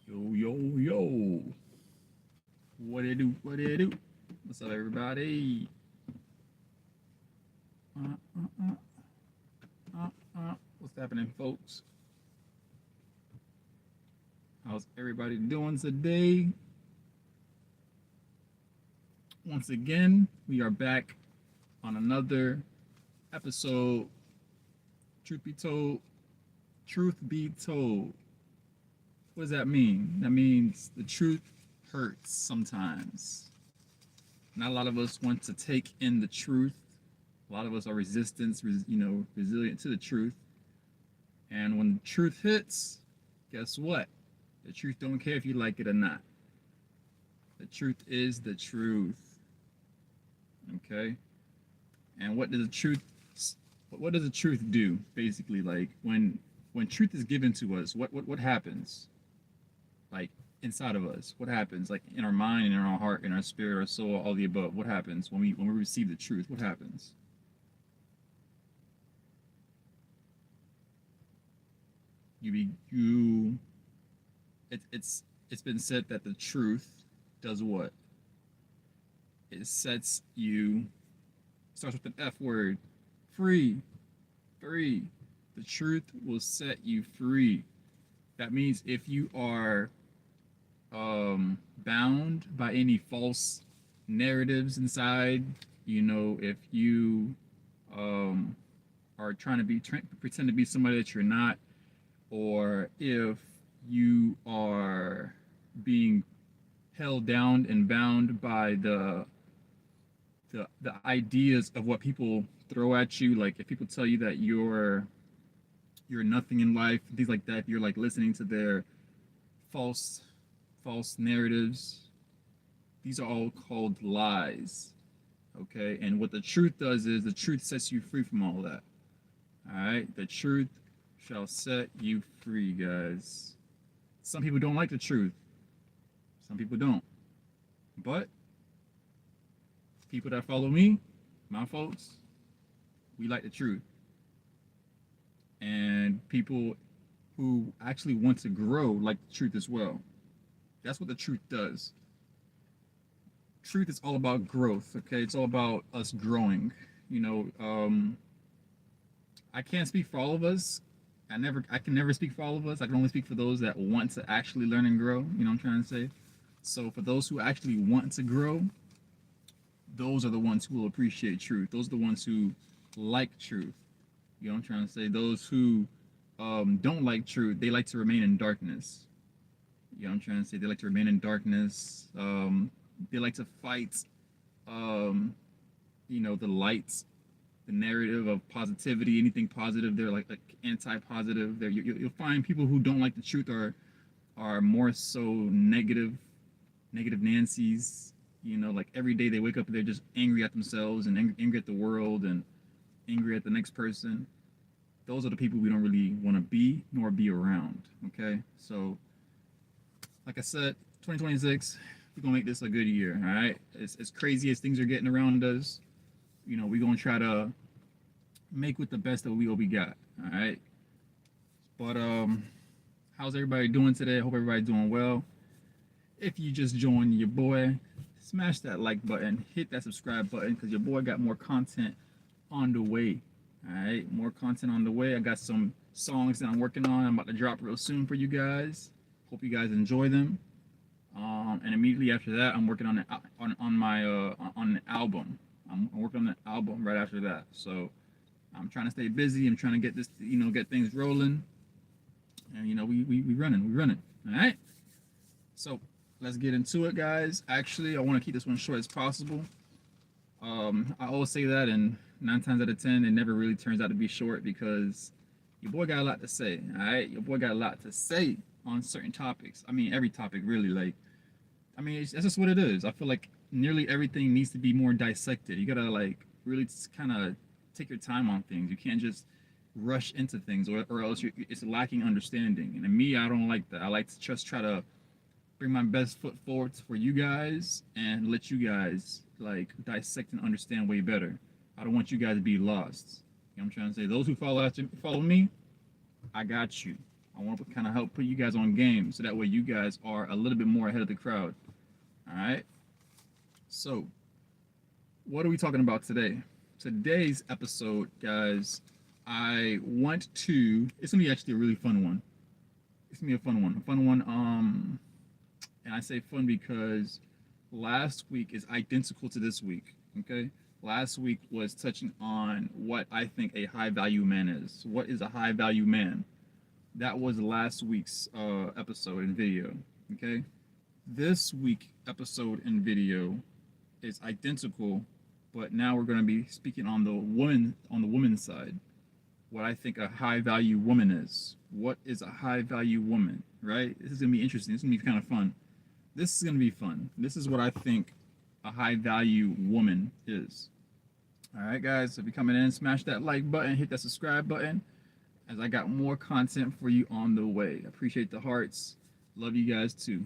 Yo, yo, yo. What it do? What it do? What's up, everybody? Uh, uh, What's happening, folks? How's everybody doing today? Once again, we are back on another episode. Truth be told, truth be told. What does that mean? That means the truth hurts sometimes. Not a lot of us want to take in the truth. A lot of us are resilient to the truth. And when the truth hits, guess what? The truth don't care if you like it or not. The truth is the truth. Okay? And what does the truth do basically? Like when truth is given to us, what happens? Like inside of us, what happens? Like in our mind, in our heart, in our spirit, our soul, all the above. What happens when we receive the truth? What happens? You it's been said that the truth does what? It sets you, starts with an F word, free. Free. The truth will set you free. That means if you are bound by any false narratives inside, if you um, are trying to pretend to be somebody that you're not, or if you are being held down and bound by the ideas of what people throw at you, like if people tell you that you're nothing in life, things like that, you're like listening to their false false narratives. These are all called lies. Okay, and what the truth does is the truth sets you free from all that. All right, the truth shall set you free, guys. Some people don't like the truth. Some people don't. But people that follow me, my folks, we like the truth. And people who actually want to grow like the truth as well. That's what the truth does. Truth is all about growth, okay? It's all about us growing. You know, I can't speak for all of us. I can never speak for all of us. I can only speak for those that want to actually learn and grow. You know what I'm trying to say? So for those who actually want to grow, those are the ones who will appreciate truth. Those are the ones who like truth. You know what I'm trying to say? Those who don't like truth, they like to remain in darkness. You know what I'm trying to say? They like to remain in darkness. They like to fight, um, the lights, the narrative of positivity, anything positive. They're like anti-positive. You'll find people who don't like the truth are more so negative Nancy's. Like every day they wake up and they're just angry at themselves and angry at the world and angry at the next person. Those are the people we don't really want to be nor be around. Okay, so like I said, 2026, we're gonna make this a good year. All right, as crazy as things are getting around us, we're gonna try to make with the best of what we got. All right, but how's everybody doing today? I hope everybody's doing well. If you just joined your boy, smash that like button, hit that subscribe button, because your boy got more content on the way. All right, more content on the way. I got some songs that I'm working on. I'm about to drop real soon for you guys. Hope you guys enjoy them. And immediately after that, I'm working on an album. I'm working on an album right after that. So I'm trying to stay busy. I'm trying to get this, get things rolling. And we running, we running. All right. So let's get into it, guys. Actually, I want to keep this one short as possible. I always say that, and 9 times out of 10, it never really turns out to be short because your boy got a lot to say. All right, your boy got a lot to say on certain topics. I mean, every topic really. Like, I mean, that's just what it is. I feel like nearly everything needs to be more dissected. You gotta like really kind of take your time on things. You can't just rush into things, or else it's lacking understanding. And to me, I don't like that. I like to just try to bring my best foot forward for you guys and let you guys like dissect and understand way better. I don't want you guys to be lost. You know what I'm trying to say? Those who follow me, I got you. I want to kind of help put you guys on game so that way you guys are a little bit more ahead of the crowd. All right. So, what are we talking about today? Today's episode, guys, I want to. It's gonna be actually a really fun one. It's gonna be a fun one. A fun one. And I say fun because last week is identical to this week. Okay. Last week was touching on what I think a high value man is. What is a high value man? That was last week's episode and video. Okay. This week episode and video is identical, but now we're going to be speaking on the woman's side. What I think a high value woman is. What is a high value woman? Right? This is going to be interesting. This is going to be kind of fun. This is going to be fun. This is what I think a high value woman is. All right, guys. So if you're coming in, smash that like button, hit that subscribe button, as I got more content for you on the way. Appreciate the hearts. Love you guys too.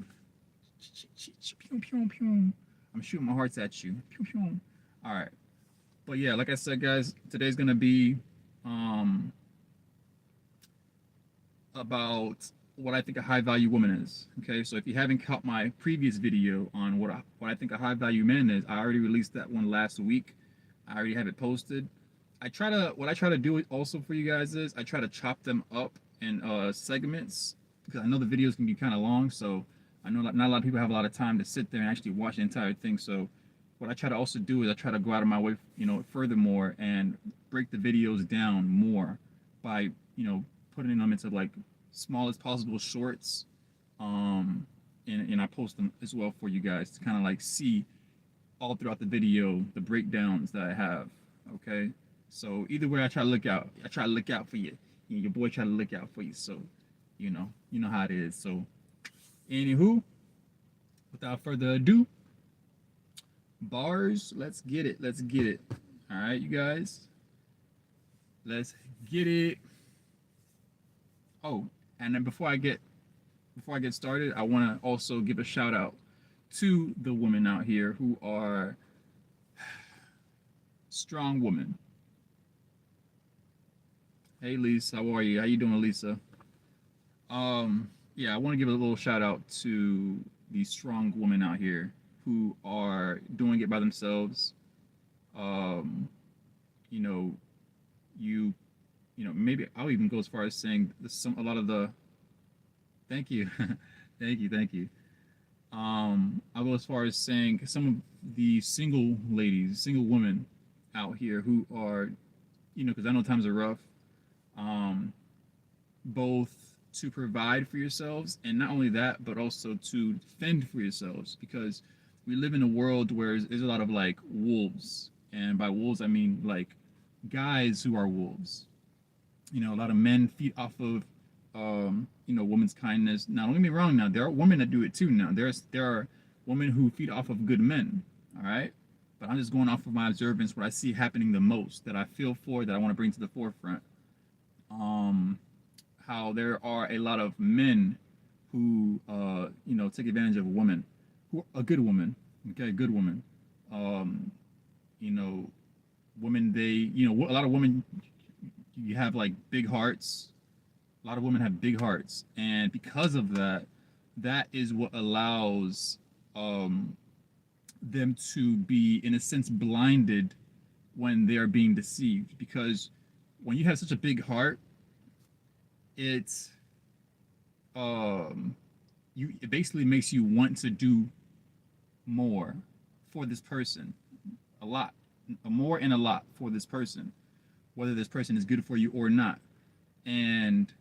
I'm shooting my hearts at you. All right. But yeah, like I said, guys, today's going to be about what I think a high value woman is. Okay, so if you haven't caught my previous video on what I think a high value man is, I already released that one last week. I already have it posted. What I try to do also for you guys is I try to chop them up in segments, because I know the videos can be kind of long. So I know not a lot of people have a lot of time to sit there and actually watch the entire thing. So what I try to also do is I try to go out of my way, furthermore, and break the videos down more by, putting them into like smallest possible shorts. And I post them as well for you guys to kind of like see all throughout the video the breakdowns that I have. Okay. So either way, I try to look out. I try to look out for you. Your boy try to look out for you. So, you know how it is. So, anywho, without further ado, bars. Let's get it. Let's get it. All right, you guys. Let's get it. Oh, and then before I get started, I want to also give a shout out to the women out here who are strong women. Hey, Lisa, how are you? How you doing, Lisa? Yeah, I want to give a little shout out to these strong women out here who are doing it by themselves. Um, you know, you, maybe I'll even go as far as saying a lot of the. Thank you, thank you. I'll go as far as saying some of the single ladies, single women out here who are, because I know times are rough. Both to provide for yourselves, and not only that, but also to fend for yourselves, because we live in a world where there's a lot of like wolves, and by wolves I mean like guys who are wolves. A lot of men feed off of women's kindness. Now don't get me wrong, now there are women that do it too. Now there are women who feed off of good men, all right, but I'm just going off of my observance, what I see happening the most, that I feel for, that I want to bring to the forefront. How there are a lot of men who take advantage of a woman, a good woman, okay, a good woman. um Women, a lot of women, you have like big hearts. A lot of women have big hearts, and because of that, that is what allows them to be, in a sense, blinded when they are being deceived. Because when you have such a big heart, it's it basically makes you want to do more for this person, a lot, more and a lot for this person, whether this person is good for you or not. And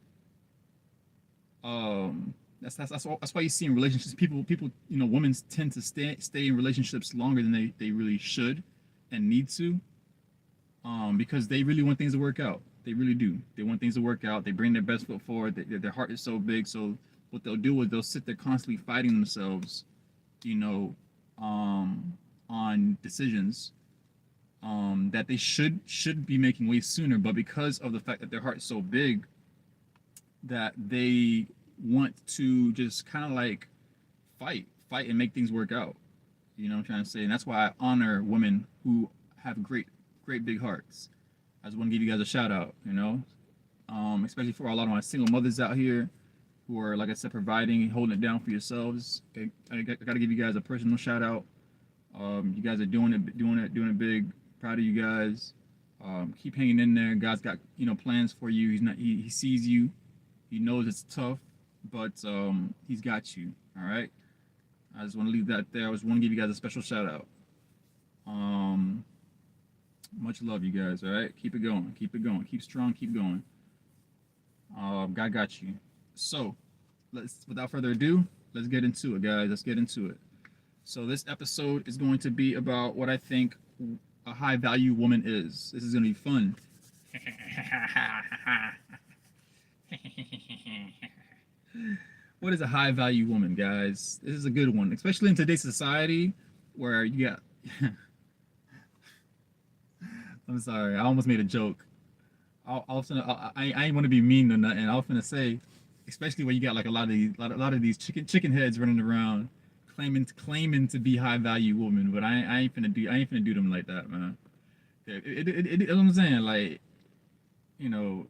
that's why you see in relationships, people, women tend to stay in relationships longer than they really should and need to, because they really want things to work out. They really do. They want things to work out. They bring their best foot forward. Their heart is so big. So what they'll do is they'll sit there constantly fighting themselves, on decisions that they should be making way sooner. But because of the fact that their heart is so big, that they want to just kind of like fight and make things work out. You know what I'm trying to say? And that's why I honor women who have great big hearts. I just want to give you guys a shout out, especially for a lot of my single mothers out here who are, like I said, providing and holding it down for yourselves. Okay, got to give you guys a personal shout out. You guys are doing it big. Proud of you guys. Keep hanging in there. God's got plans for you. He sees you. He knows it's tough, but he's got you. All right. I just want to leave that there. I just want to give you guys a special shout out. Much love, you guys. All right. Keep it going. Keep it going. Keep strong. Keep going. God got you. So, without further ado, let's get into it, guys. Let's get into it. So this episode is going to be about what I think a high value woman is. This is going to be fun. What is a high value woman, guys? This is a good one, especially in today's society where you got. I'm sorry, I almost made a joke. I ain't want to be mean or nothing. I was gonna say, especially when you got like a lot of these chicken heads running around claiming to be high value women, but I ain't finna do them like that, man. What I'm saying, like, you know,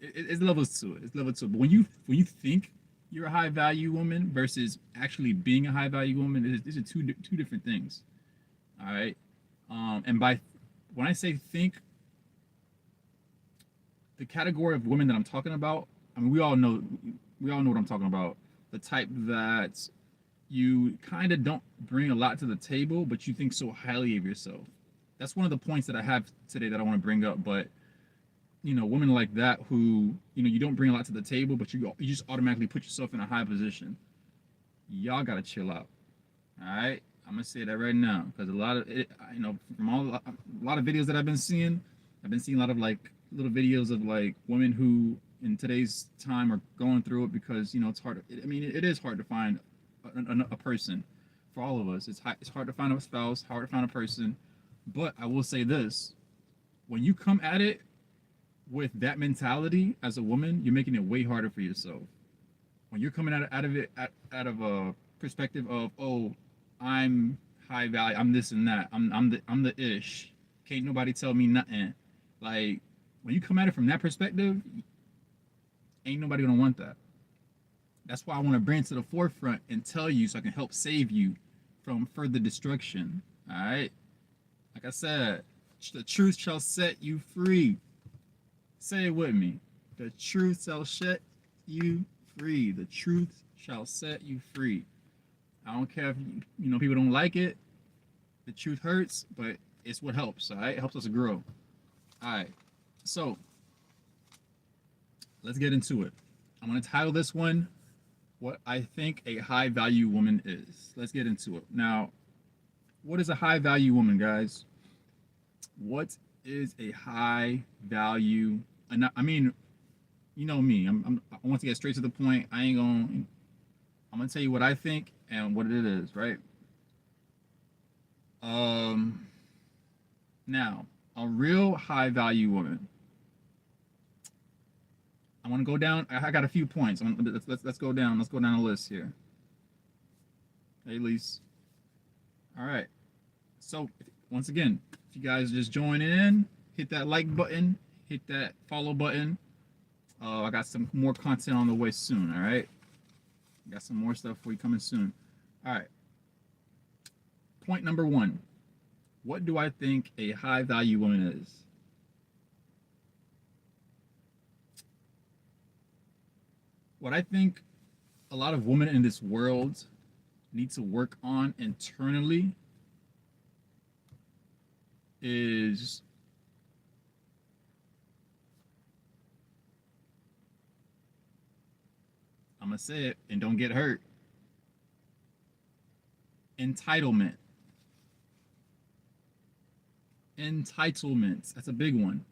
it's levels to it. It's levels to it. But when you think you're a high value woman versus actually being a high value woman, these are two different things. All right. And by when I say think, the category of women that I'm talking about, I mean, we all know what I'm talking about. The type that you kind of don't bring a lot to the table, but you think so highly of yourself. That's one of the points that I have today that I want to bring up. But women like that who you don't bring a lot to the table, but you just automatically put yourself in a high position. Y'all gotta chill out. All right, I'm gonna say that right now because a lot of it, from a lot of videos that I've been seeing a lot of like little videos of like women who in today's time are going through it because it's hard. It is hard to find a person for all of us. It's hard to find a spouse, hard to find a person. But I will say this: when you come at it with that mentality as a woman, you're making it way harder for yourself. When you're coming out of a perspective of, oh, I'm high value, I'm this and that, I'm the ish. Can't nobody tell me nothing. Like when you come at it from that perspective, ain't nobody gonna want that. That's why I want to bring it to the forefront and tell you so I can help save you from further destruction. All right. Like I said, the truth shall set you free. Say it with me. The truth shall set you free. The truth shall set you free. I don't care if people don't like it. The truth hurts, but it's what helps. All right, it helps us grow. All right. So let's get into it. I'm gonna title this one "What I Think a High Value Woman Is." Let's get into it. Now, what is a high value woman, guys? What is a high value? And I mean, you know me. I want to get straight to the point. I'm gonna tell you what I think and what it is, right? Now, a real high value woman. I want to go down. I got a few points. Let's go down. Let's go down the list here. Hey, Lise. All right. So once again, if you guys just join in, hit that like button, hit that follow button. I got some more content on the way soon. All right. Got some more stuff for you coming soon. All right. Point number one. What do I think a high value woman is? What I think a lot of women in this world need to work on internally is I'm going to say it and don't get hurt. Entitlement. Entitlement. That's a big one.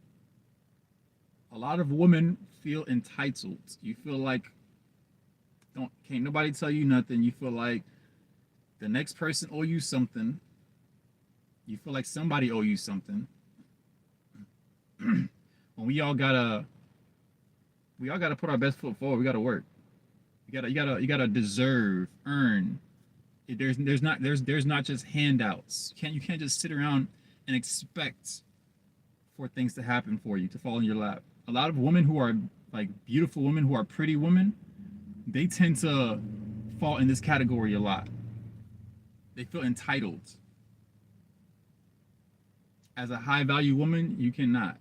A lot of women feel entitled. You feel like can't nobody tell you nothing. You feel like the next person owe you something. You feel like somebody owe you something. When we all gotta put our best foot forward. We gotta work. You gotta deserve, earn. There's not just handouts. You can't just sit around and expect for things to happen for you, to fall in your lap. a lot of women who are like beautiful women who are pretty women, they tend to fall in this category a lot. They feel entitled. As a high value woman, you cannot.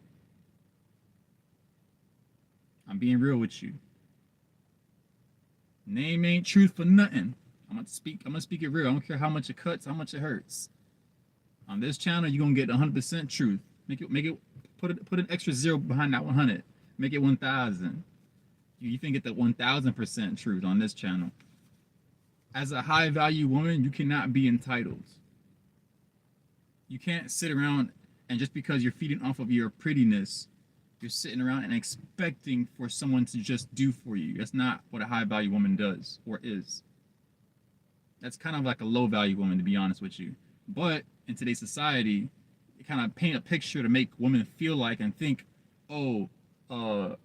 I'm being real with you. Name ain't truth for nothing. I'm gonna speak it real. I don't care how much it cuts, how much it hurts. On this channel, you're gonna get 100% truth. Make it put an extra zero behind that 100. Make it 1,000. You can get the 1,000% truth on this channel. As a high value woman, you cannot be entitled. You can't sit around and just because you're feeding off of your prettiness, you're sitting around and expecting for someone to just do for you. That's not what a high value woman does or is. That's kind of like a low value woman, to be honest with you. But in today's society, it kind of paint a picture to make women feel like and think, oh, I'm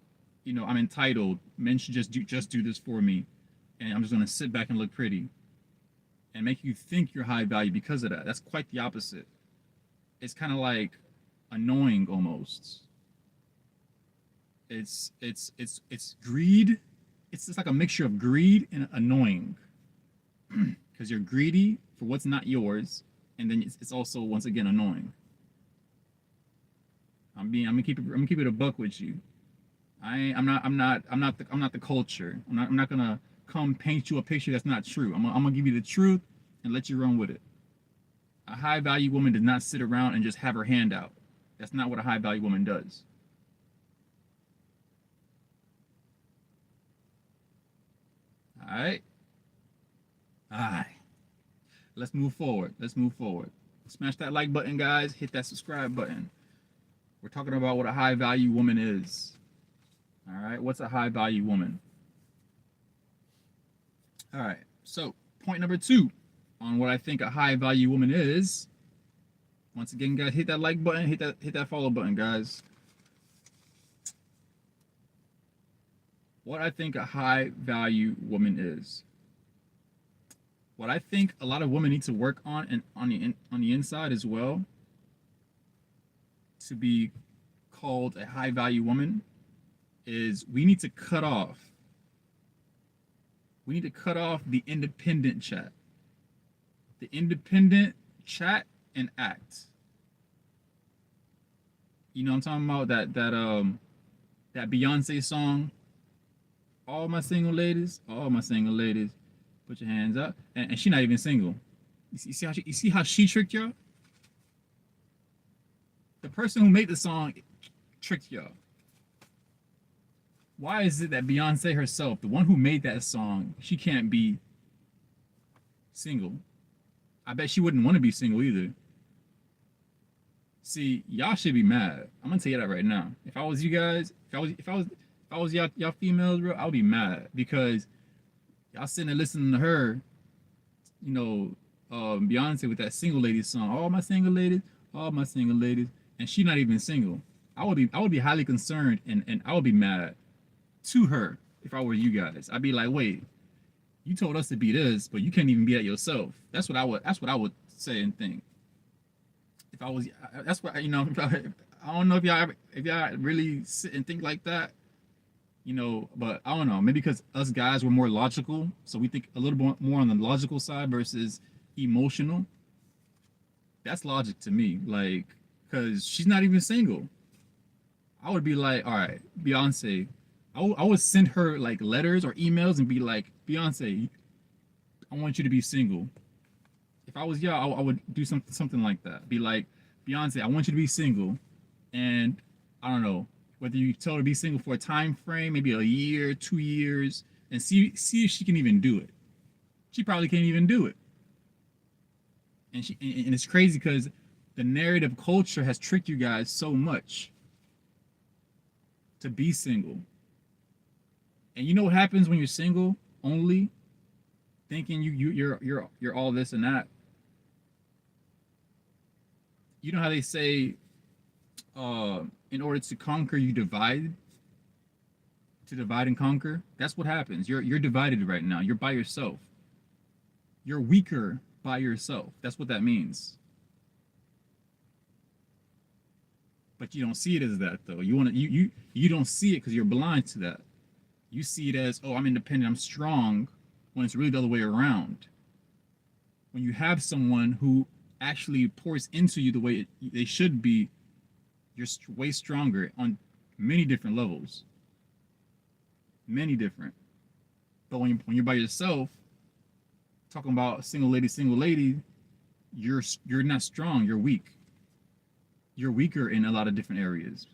entitled. Men should just do this for me, and I'm just gonna sit back and look pretty, and make you think you're high value because of that. That's quite the opposite. It's kind of like annoying almost. It's greed. It's just like a mixture of greed and annoying, because you're greedy for what's not yours, and then it's also once again annoying. I'm gonna keep it a buck with you. I'm not the culture. I'm not gonna come paint you a picture that's not true. I'm gonna give you the truth and let you run with it. A high value woman does not sit around and just have her hand out. That's not what a high value woman does. All right. All right. Let's move forward. Smash that like button, guys. Hit that subscribe button. We're talking about what a high value woman is. All right. What's a high value woman? All right. So, point number 2 on what I think a high value woman is. Once again, guys, hit that like button, hit that follow button, guys. What I think a high value woman is. What I think a lot of women need to work on and on the inside as well to be called a high value woman is we need to cut off the independent chat. The independent chat and act. You know what I'm talking about? That Beyonce song, all my single ladies, put your hands up. And she's not even single. You see how she tricked y'all? The person who made the song tricked y'all. Why is it that Beyonce herself, the one who made that song, she can't be single? I bet she wouldn't want to be single either. See, y'all should be mad. I'm gonna tell you that right now. If I was you guys, if I was y'all females, bro, I would be mad because y'all sitting there listening to her, Beyonce with that single ladies song, all my single ladies, and she not even single. I would be highly concerned and I would be mad to her if I were you guys. I'd be like, wait, you told us to be this, but you can't even be that yourself. That's what I would say and think. If I was, that's what I don't know if y'all really sit and think like that, but I don't know. Maybe because us guys were more logical, so we think a little more on the logical side versus emotional. That's logic to me, like, because she's not even single. I would be like, all right, Beyonce. I would send her like letters or emails and be like, Beyonce, I want you to be single. If I was y'all, I would do something like that. Be like, Beyonce, I want you to be single, and I don't know whether you tell her to be single for a time frame, maybe a year, 2 years, and see if she can even do it. She probably can't even do it, and it's crazy because the narrative culture has tricked you guys so much to be single. And you know what happens when you're single only, thinking you're all this and that. You know how they say, in order to conquer, you divide. To divide and conquer. That's what happens. You're divided right now. You're by yourself. You're weaker by yourself. That's what that means. But you don't see it as that though. You don't see it because you're blind to that. You see it as, oh, I'm independent, I'm strong, when it's really the other way around. When you have someone who actually pours into you the way they should be, you're way stronger on many different levels. Many different. But when you're by yourself, talking about single lady, you're not strong. You're weak. You're weaker in a lot of different areas,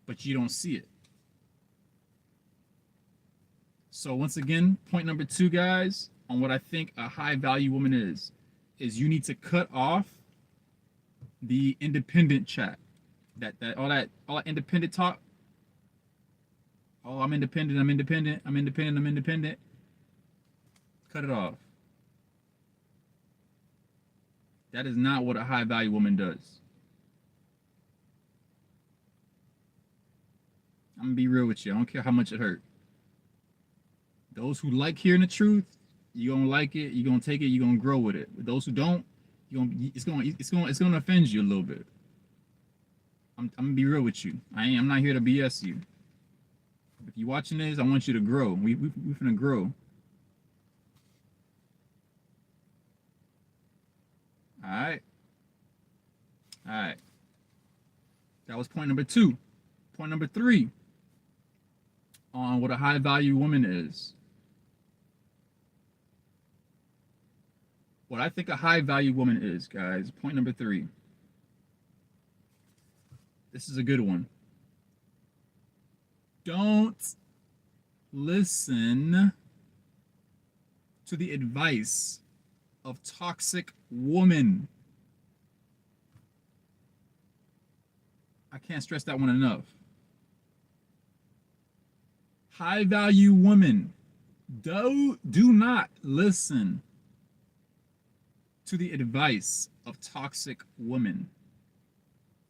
but you don't see it. So once again, point number 2, guys, on what I think a high value woman is you need to cut off the independent chat. That independent talk. Oh, I'm independent, I'm independent, I'm independent, I'm independent. Cut it off. That is not what a high value woman does. I'm gonna be real with you. I don't care how much it hurt. Those who like hearing the truth, you're gonna like it, you're gonna take it, you're gonna grow with it. Those who don't, it's gonna offend you a little bit. I'm gonna be real with you. I'm not here to BS you. If you're watching this, I want you to grow. We finna grow. All right. All right. That was point number 2. Point number 3 on what a high value woman is. What I think a high value woman is, guys. Point number 3. This is a good one. Don't listen to the advice of toxic women. I can't stress that one enough. High value women, do not listen to the advice of toxic women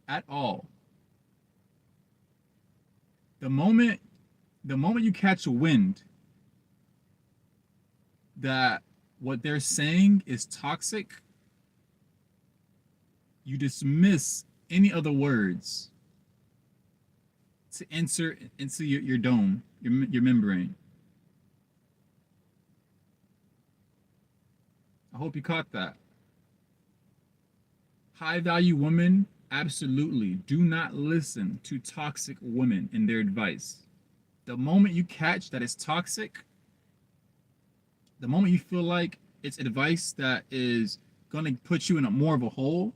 at all. The moment you catch a wind that what they're saying is toxic, you dismiss any other words to enter into your dome, your membrane. I hope you caught that. High value women, absolutely do not listen to toxic women and their advice. The moment you catch that it's toxic, the moment you feel like it's advice that is going to put you in a more of a hole,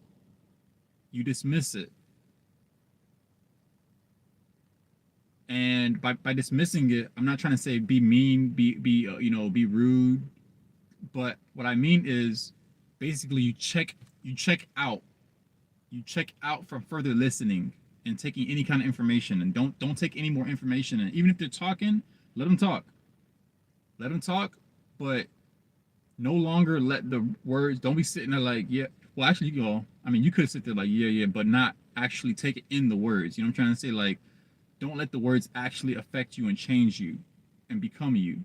you dismiss it. And by dismissing it, I'm not trying to say be mean, be rude, but what I mean is basically you check out. You check out from further listening and taking any kind of information, and don't take any more information. And even if they're talking, let them talk. Let them talk, but no longer let the words. Don't be sitting there like, yeah. Well, actually, you could sit there like, yeah, but not actually take it in the words. You know what I'm trying to say? Like, don't let the words actually affect you and change you and become you.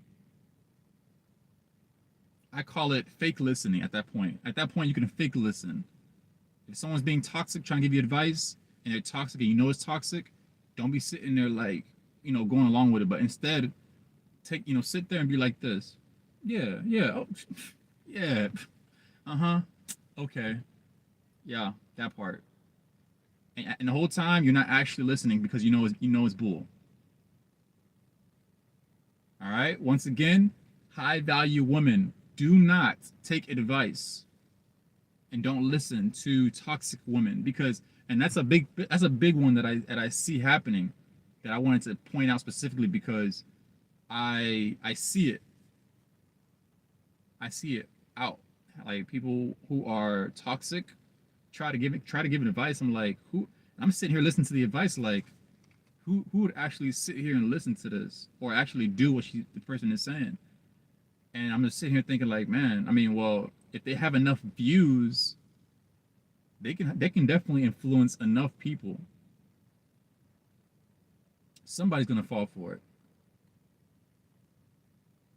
I call it fake listening at that point. At that point, you can fake listen. If someone's being toxic, trying to give you advice, and they're toxic and you know it's toxic, don't be sitting there like, going along with it. But instead, sit there and be like this. Yeah, oh, yeah, okay, yeah, that part. And the whole time you're not actually listening because you know it's bull. All right. Once again, high value women, do not take advice and don't listen to toxic women, because that's a big one that I see happening, that I wanted to point out specifically because I see it. I see it out. Like, people who are toxic try to give advice. I'm like, who? I'm sitting here listening to the advice, like, who would actually sit here and listen to this or actually do what the person is saying? And I'm just sitting here thinking like, man, well, if they have enough views, they can definitely influence enough people. Somebody's gonna fall for it.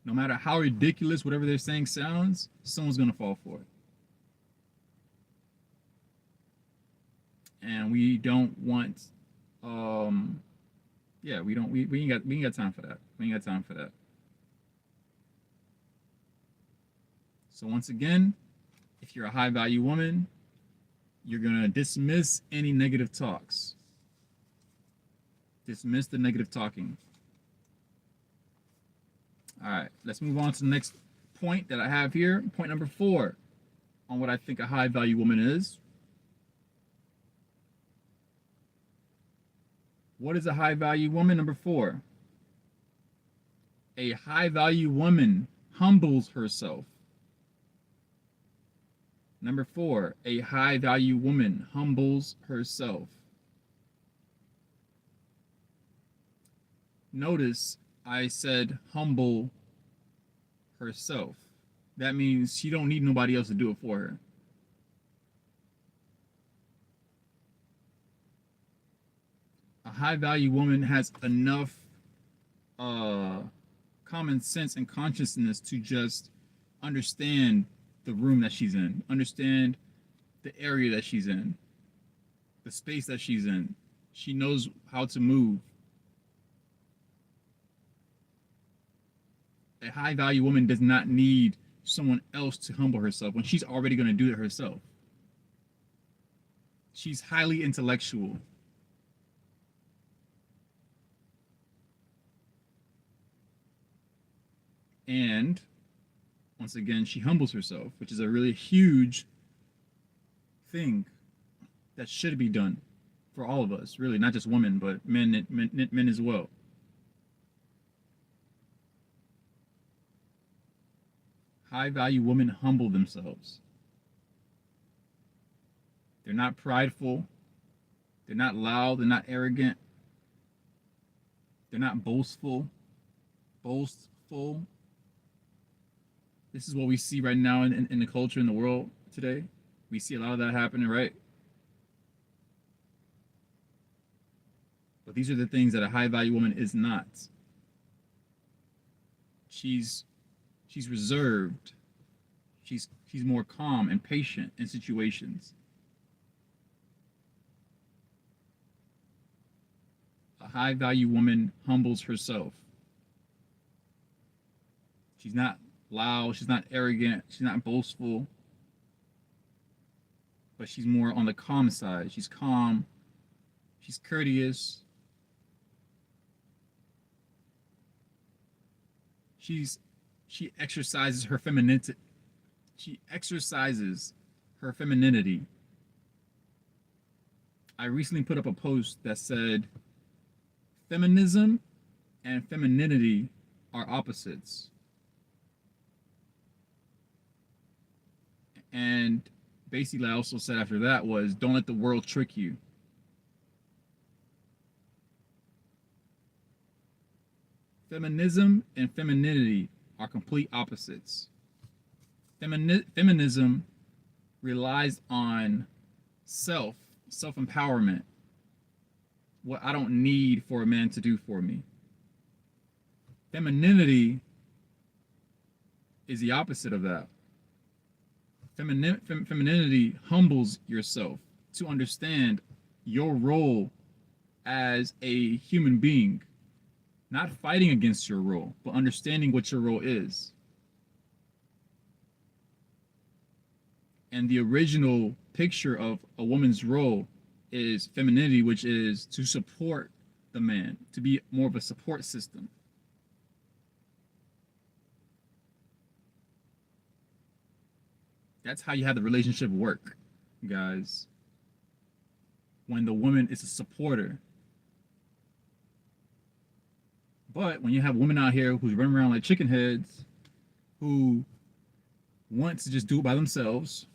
No matter how ridiculous whatever they're saying sounds, someone's gonna fall for it. and we don't want, um, yeah, we ain't got time for that. We ain't got time for that. So once again, if you're a high value woman, you're gonna dismiss any negative talks. Dismiss the negative talking. All right, let's move on to the next point that I have here. Point number 4 on what I think a high value woman is. What is a high value woman? Number 4. A high value woman humbles herself. Number 4. A high value woman humbles herself. Notice I said humble herself. That means she don't need nobody else to do it for her. A high value woman has enough common sense and consciousness to just understand the room that she's in, understand the area that she's in, the space that she's in. She knows how to move. A high value woman does not need someone else to humble herself when she's already going to do it herself. She's highly intellectual. And once again, she humbles herself, which is a really huge thing that should be done for all of us, really, not just women, but men as well. High value women humble themselves. They're not prideful. They're not loud. They're not arrogant. They're not boastful. This is what we see right now in the culture in the world today. We see a lot of that happening, right? But these are the things that a high value woman is not. She's reserved. She's more calm and patient in situations. A high value woman humbles herself. She's not loud, she's not arrogant, she's not boastful, but she's more on the calm side. She's calm, she's courteous, she exercises her femininity. She exercises her femininity. I recently put up a post that said feminism and femininity are opposites. And basically, I also said after that was don't let the world trick you. Feminism and femininity are complete opposites. Feminism relies on self-empowerment, what I don't need for a man to do for me. Femininity is the opposite of that. Femininity humbles yourself to understand your role as a human being, not fighting against your role, but understanding what your role is. And the original picture of a woman's role is femininity, which is to support the man, to be more of a support system. That's how you have the relationship work, guys. When the woman is a supporter. But when you have women out here who's running around like chicken heads, who want to just do it by themselves,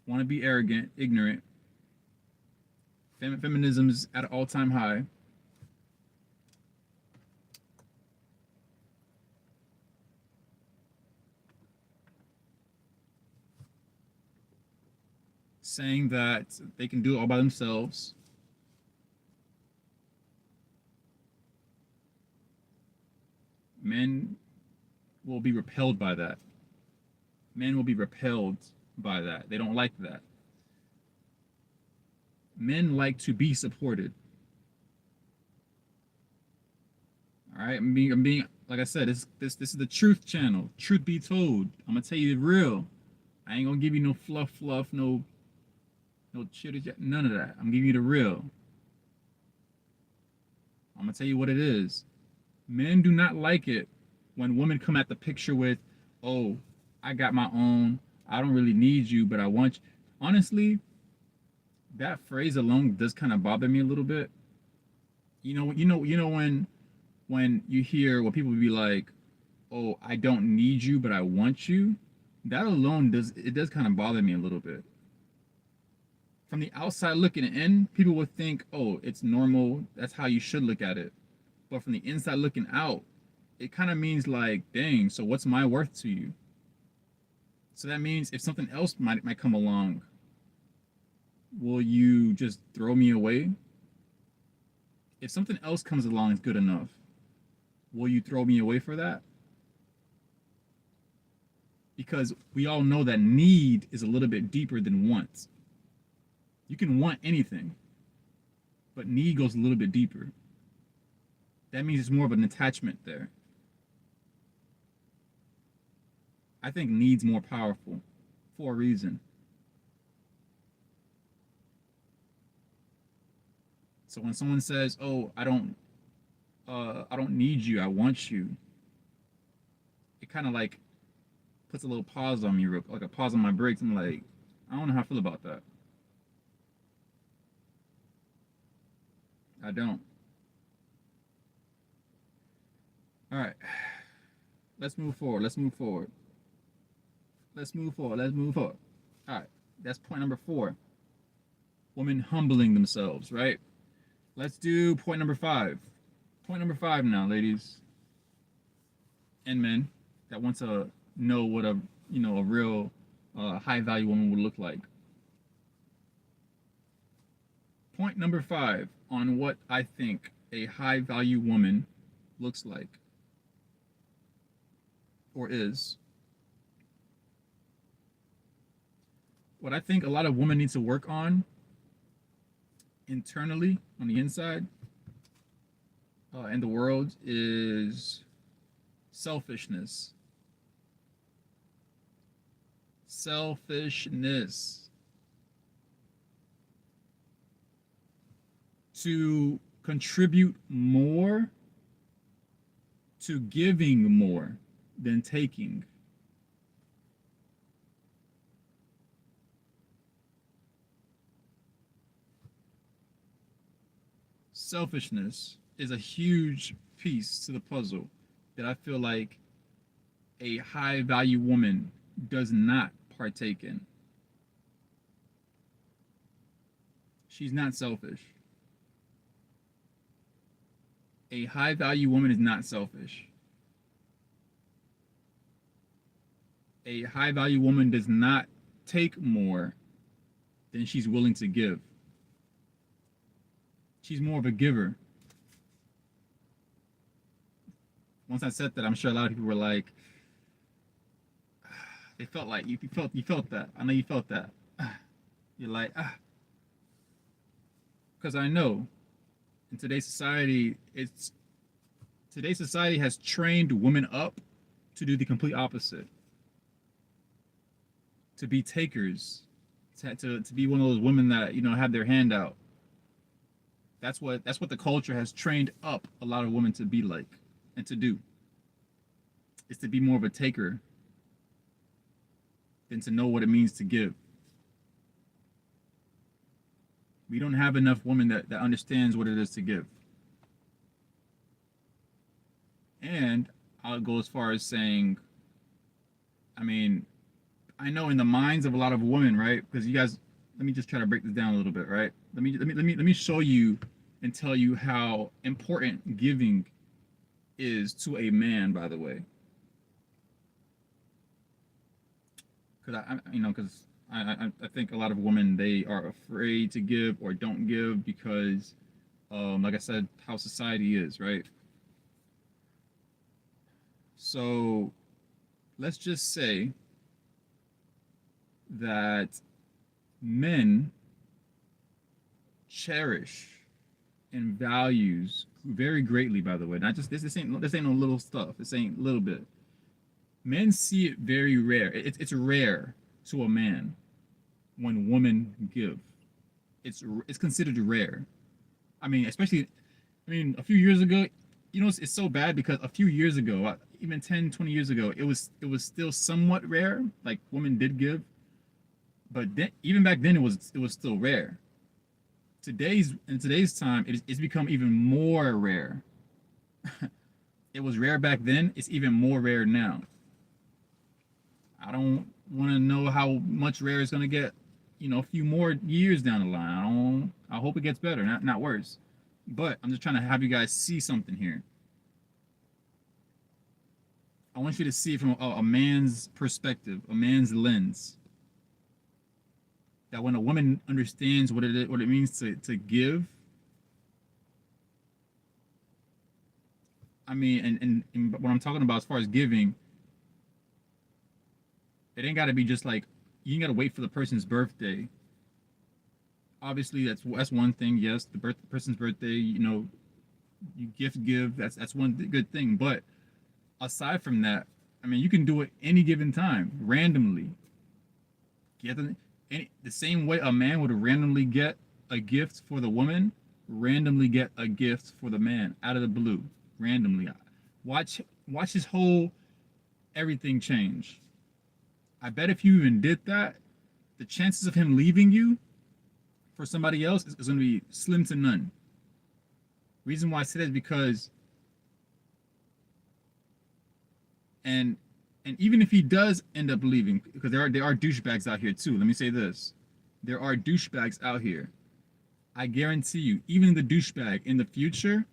want to be arrogant, ignorant, feminism is at an all-time high. Saying that they can do it all by themselves. Men will be repelled by that. Men will be repelled by that. They don't like that. Men like to be supported. All right, I'm being like I said, this is the truth channel. Truth be told, I'm gonna tell you the real. I ain't gonna give you no fluff, no chitty chat, none of that. I'm giving you the real. I'm gonna tell you what it is. Men do not like it when women come at the picture with, "Oh, I got my own. I don't really need you, but I want you." Honestly, that phrase alone does kind of bother me a little bit. When you hear what people be like, "Oh, I don't need you, but I want you." That alone does kind of bother me a little bit. From the outside looking in, people would think, "Oh, it's normal. That's how you should look at it." But from the inside looking out, it kind of means like, "Dang, so what's my worth to you?" So that means if something else might come along, will you just throw me away? If something else comes along is good enough, will you throw me away for that? Because we all know that need is a little bit deeper than want. You can want anything, but need goes a little bit deeper. That means it's more of an attachment there. I think need's more powerful for a reason. So when someone says, "Oh, I don't need you, I want you," it kind of like puts a little pause on me, like a pause on my brakes. I'm like, I don't know how I feel about that. I don't. All right, let's move forward. Let's move forward. Let's move forward. Let's move forward. All right, that's point number 4. Women humbling themselves, right? Let's do point number 5. Point number 5 now, ladies and men that want to know what a real high value woman would look like. Point number 5 on what I think a high value woman looks like or is. What I think a lot of women need to work on internally on the inside in the world is selfishness. Selfishness. To contribute more to giving more than taking. Selfishness is a huge piece to the puzzle that I feel like a high value woman does not partake in. She's not selfish. A high value woman is not selfish. A high value woman does not take more than she's willing to give. She's more of a giver. Once I said that, I'm sure a lot of people were like, they felt like you felt that. I know you felt that. You're like, because I know in today's society has trained women up to do the complete opposite, to be takers, to be one of those women that have their hand out. That's what the culture has trained up a lot of women to be like and to do. Is to be more of a taker than to know what it means to give. We don't have enough women that understands what it is to give. And I'll go as far as saying, I mean, I know in the minds of a lot of women, right? Because you guys, let me just try to break this down a little bit, right? Let me show you and tell you how important giving is to a man. By the way, because I think a lot of women, they are afraid to give or don't give because, like I said, how society is, right? So let's just say that men cherish and values very greatly. By the way, not just this. This ain't no little stuff. This ain't little bit. Men see it very rare. It's rare to a man when women give. It's considered rare. I mean, especially, I mean, a few years ago, it's so bad because a few years ago, even 10, 20 years ago, it was still somewhat rare. Like women did give, but then, even back then, it was still rare. In today's time, it's become even more rare. It was rare back then. It's even more rare now. I don't want to know how much rare it's gonna get. A few more years down the line. I hope it gets better, not worse. But I'm just trying to have you guys see something here. I want you to see it from a man's perspective, a man's lens. That when a woman understands what it means to give, I mean, and what I'm talking about as far as giving, it ain't got to be just like you ain't got to wait for the person's birthday. Obviously, that's one thing. Yes, the person's birthday. You give. That's one good thing. But aside from that, I mean, you can do it any given time, randomly. The same way a man would randomly get a gift for the woman, randomly get a gift for the man out of the blue, randomly. Watch his whole everything change. I bet if you even did that, the chances of him leaving you for somebody else is going to be slim to none. Reason why I say that is because, and even if he does end up leaving, because there are douchebags out here too. Let me say this: there are douchebags out here. I guarantee you, even the douchebag in the future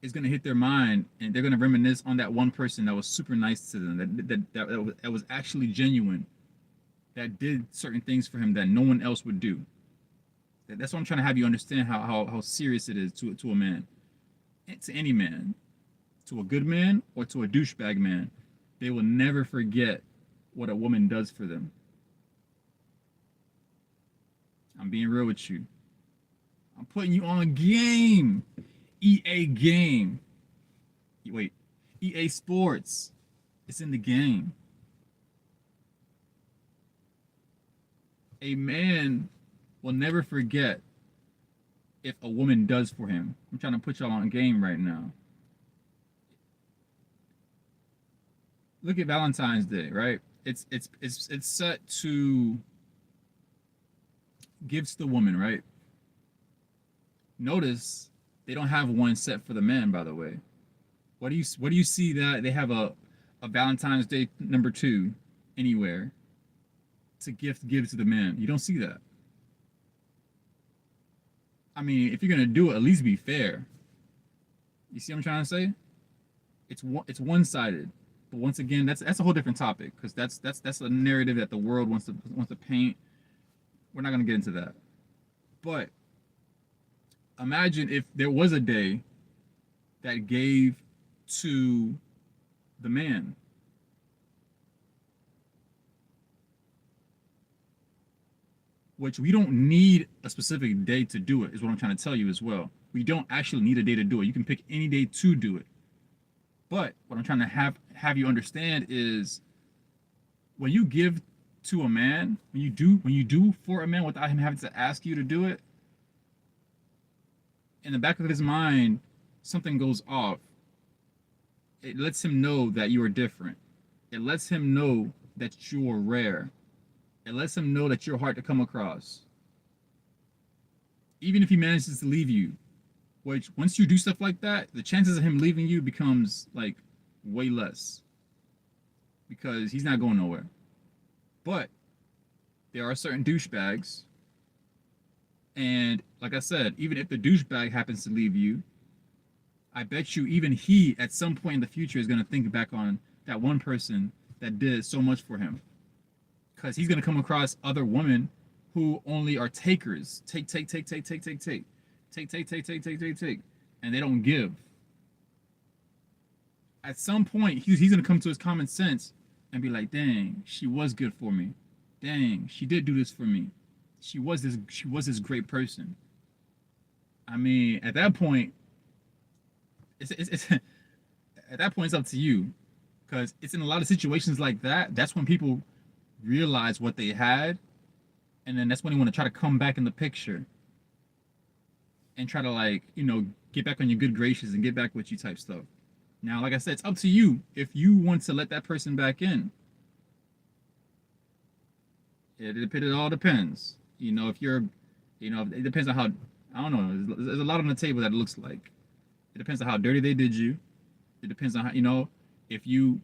is going to hit their mind, and they're going to reminisce on that one person that was super nice to them, that was actually genuine, that did certain things for him that no one else would do. That's what I'm trying to have you understand how serious it is to a man, to any man, to a good man or to a douchebag man. They will never forget what a woman does for them. I'm being real with you. I'm putting you on game. EA game. Wait, EA Sports. It's in the game. A man will never forget if a woman does for him. I'm trying to put y'all on game right now. Look at Valentine's Day, right? It's set to gives the woman, right? Notice they don't have one set for the man, by the way. What do you see that they have a Valentine's Day #2 anywhere to give to the man? You don't see that. I mean, if you're gonna do it, at least be fair. You see what I'm trying to say? It's one-sided. But once again, that's a whole different topic because that's a narrative that the world wants to paint. We're not gonna get into that. But imagine if there was a day that gave to the man. Which we don't need a specific day to do it, is what I'm trying to tell you as well. We don't actually need a day to do it. You can pick any day to do it. But what I'm trying to have you understand is when you give to a man, when you do for a man without him having to ask you to do it, in the back of his mind, something goes off. It lets him know that you are different. It lets him know that you are rare. It lets him know that you're hard to come across. Even if he manages to leave you, which once you do stuff like that, the chances of him leaving you becomes like way less because he's not going nowhere. But there are certain douchebags, and like I said, even if the douchebag happens to leave you, I bet you even he at some point in the future is going to think back on that one person that did so much for him, because he's going to come across other women who only are takers, take, and they don't give. At some point, he's going to come to his common sense and be like, dang, she was good for me. Dang, she did do this for me. she was this great person. I mean, at that point, it's at that point it's up to you, because it's in a lot of situations like that. That's when people realize what they had, and then that's when they want to try to come back in the picture and try to, like, get back on your good graces and get back with you type stuff. Now, like I said, it's up to you if you want to let that person back in. It all depends. If you're, it depends on how. I don't know. There's a lot on the table that it looks like. It depends on how dirty they did you. It depends on how, if you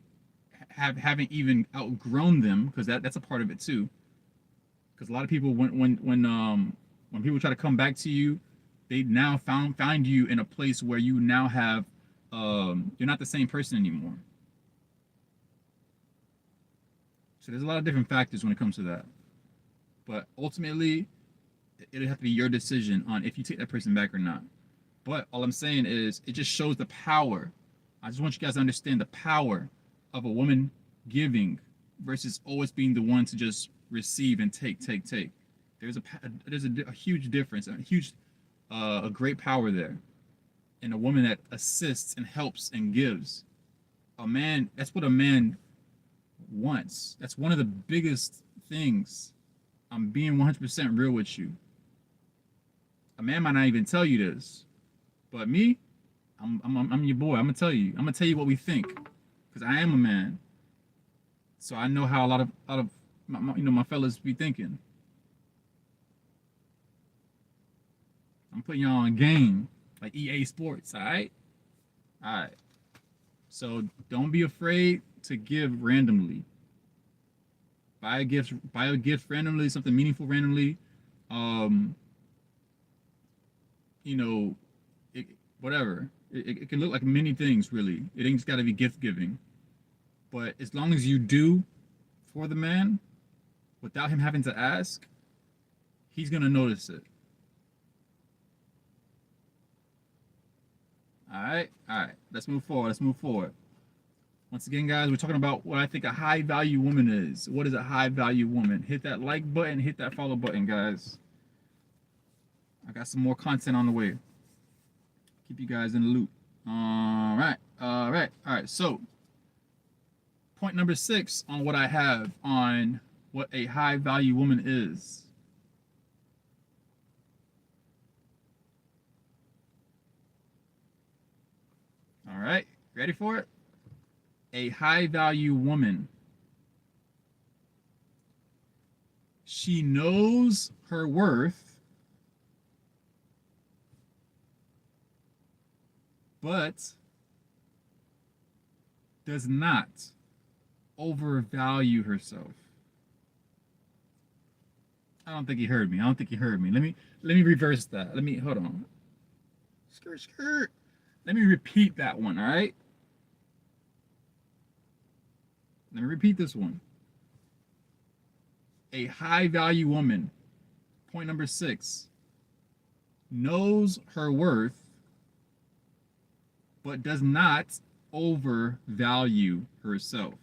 haven't even outgrown them, because that's a part of it too. Because a lot of people, when people try to come back to you, they now find you in a place where you now have, you're not the same person anymore. So there's a lot of different factors when it comes to that. But ultimately, it'll have to be your decision on if you take that person back or not. But all I'm saying is, it just shows the power. I just want you guys to understand the power of a woman giving versus always being the one to just receive and take, take, take. There's a huge difference, a great power there, in a woman that assists and helps and gives. A man, that's what a man wants. That's one of the biggest things. I'm being 100% real with you. A man might not even tell you this, but me, I'm your boy. I'm gonna tell you. I'm gonna tell you what we think, because I am a man. So I know how a lot of my fellas be thinking. I'm putting y'all on game like EA Sports. All right, all right. So don't be afraid to give randomly. Buy a gift randomly, something meaningful randomly. Um, you know, whatever. It can look like many things, really. It ain't just got to be gift giving. But as long as you do for the man without him having to ask, he's going to notice it. All right? All right. Let's move forward. Let's move forward. Once again, guys, we're talking about what I think a high value woman is. What is a high value woman? Hit that like button, hit that follow button, guys. I got some more content on the way. Keep you guys in the loop. All right. All right. All right. So, point number 6 on what I have on what a high value woman is. All right. Ready for it? A high value woman. She knows her worth, but does not overvalue herself. I don't think he heard me. I don't think he heard me. Let me reverse that. Hold on. Skirt, skirt. Let me repeat that one, all right? Let me repeat this one. A high value woman, point number 6, knows her worth, but does not overvalue herself.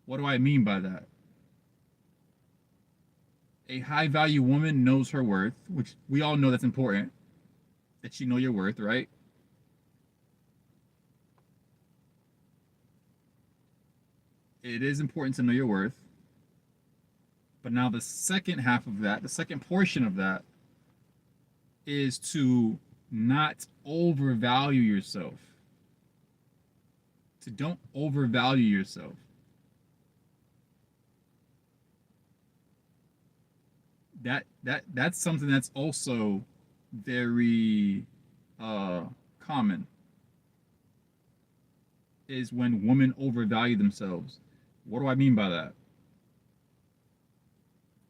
What do I mean by that? A high value woman knows her worth, which we all know that's important, that you know your worth, right? It is important to know your worth. But now the second half of that, the second portion of that, is to not overvalue yourself. To don't overvalue yourself. That's something that's also very common, is when women overvalue themselves. What do I mean by that?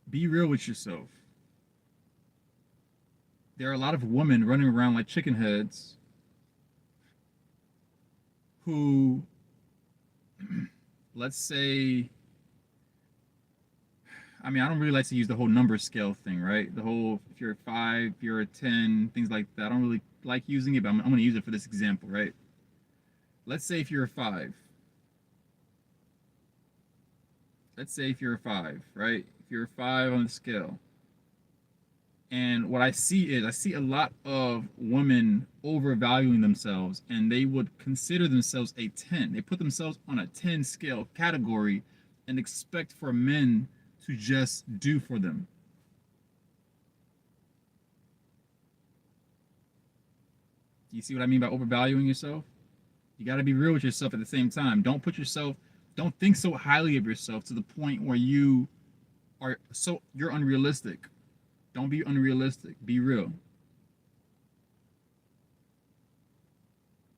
Be real with yourself. There are a lot of women running around like chicken heads who, let's say, I mean, I don't really like to use the whole number scale thing, right? The whole, if you're a 5, if you're a 10, things like that. I don't really like using it, but I'm going to use it for this example, right? Let's say if you're a 5. Let's say if you're a 5, right? If you're a 5 on the scale, And what I see is I see a lot of women overvaluing themselves, and they would consider themselves a 10. They put themselves on a 10 scale category and expect for men to just do for them. Do you see what I mean by overvaluing yourself? You got to be real with yourself at the same time. Don't think so highly of yourself to the point where you're unrealistic. Don't be unrealistic. Be real.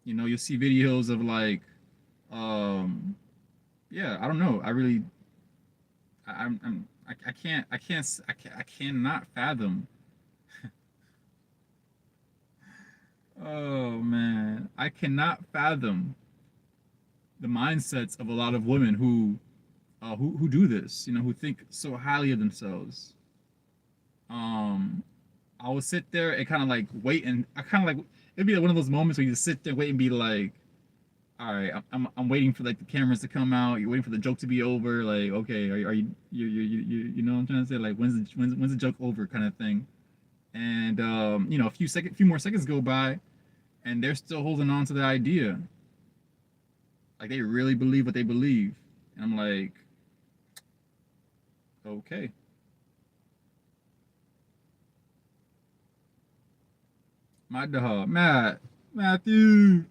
You'll see videos of like, um, yeah, I don't know. I cannot fathom. Oh man, I cannot fathom the mindsets of a lot of women who do this. Who think so highly of themselves. Um, I would sit there and kind of like wait, and I kind of like it'd be like one of those moments where you just sit there, wait, and be like, all right, I'm waiting for like the cameras to come out. You're waiting for the joke to be over. Like, okay, are you know what I'm trying to say? Like, when's the joke over, kind of thing. And a few more seconds go by, and they're still holding on to the idea. Like they really believe what they believe. And I'm like, okay, my dog, Matthew.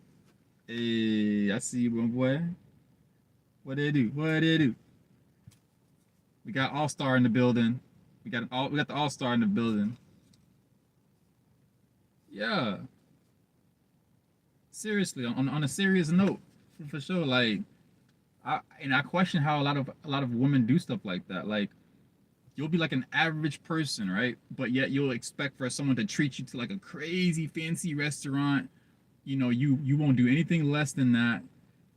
Hey, I see you, my boy. What they do? What they do? We got All Star in the building. We got the All Star in the building. Yeah, seriously, on a serious note, for sure. Like, I question how a lot of women do stuff like that. Like, you'll be like an average person, right? But yet you'll expect for someone to treat you to like a crazy fancy restaurant. You won't do anything less than that.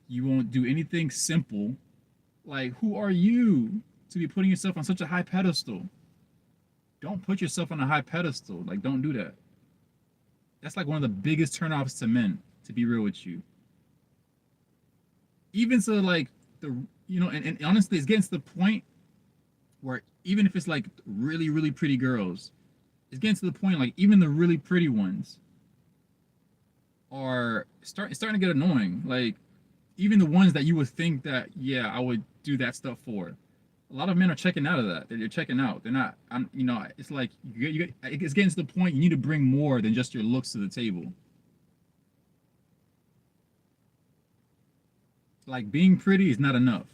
You won't do anything simple. Like, who are you to be putting yourself on such a high pedestal? Don't put yourself on a high pedestal. Like, don't do that. That's like one of the biggest turnoffs to men, to be real with you. Even to like and honestly, it's getting to the point where even if it's like really, really pretty girls, it's getting to the point like even the really pretty ones are starting to get annoying. Like even the ones that you would think that, yeah, I would do that stuff for. A lot of men are checking out of that. They're checking out. They're not. It's like it's getting to the point you need to bring more than just your looks to the table. Like being pretty is not enough.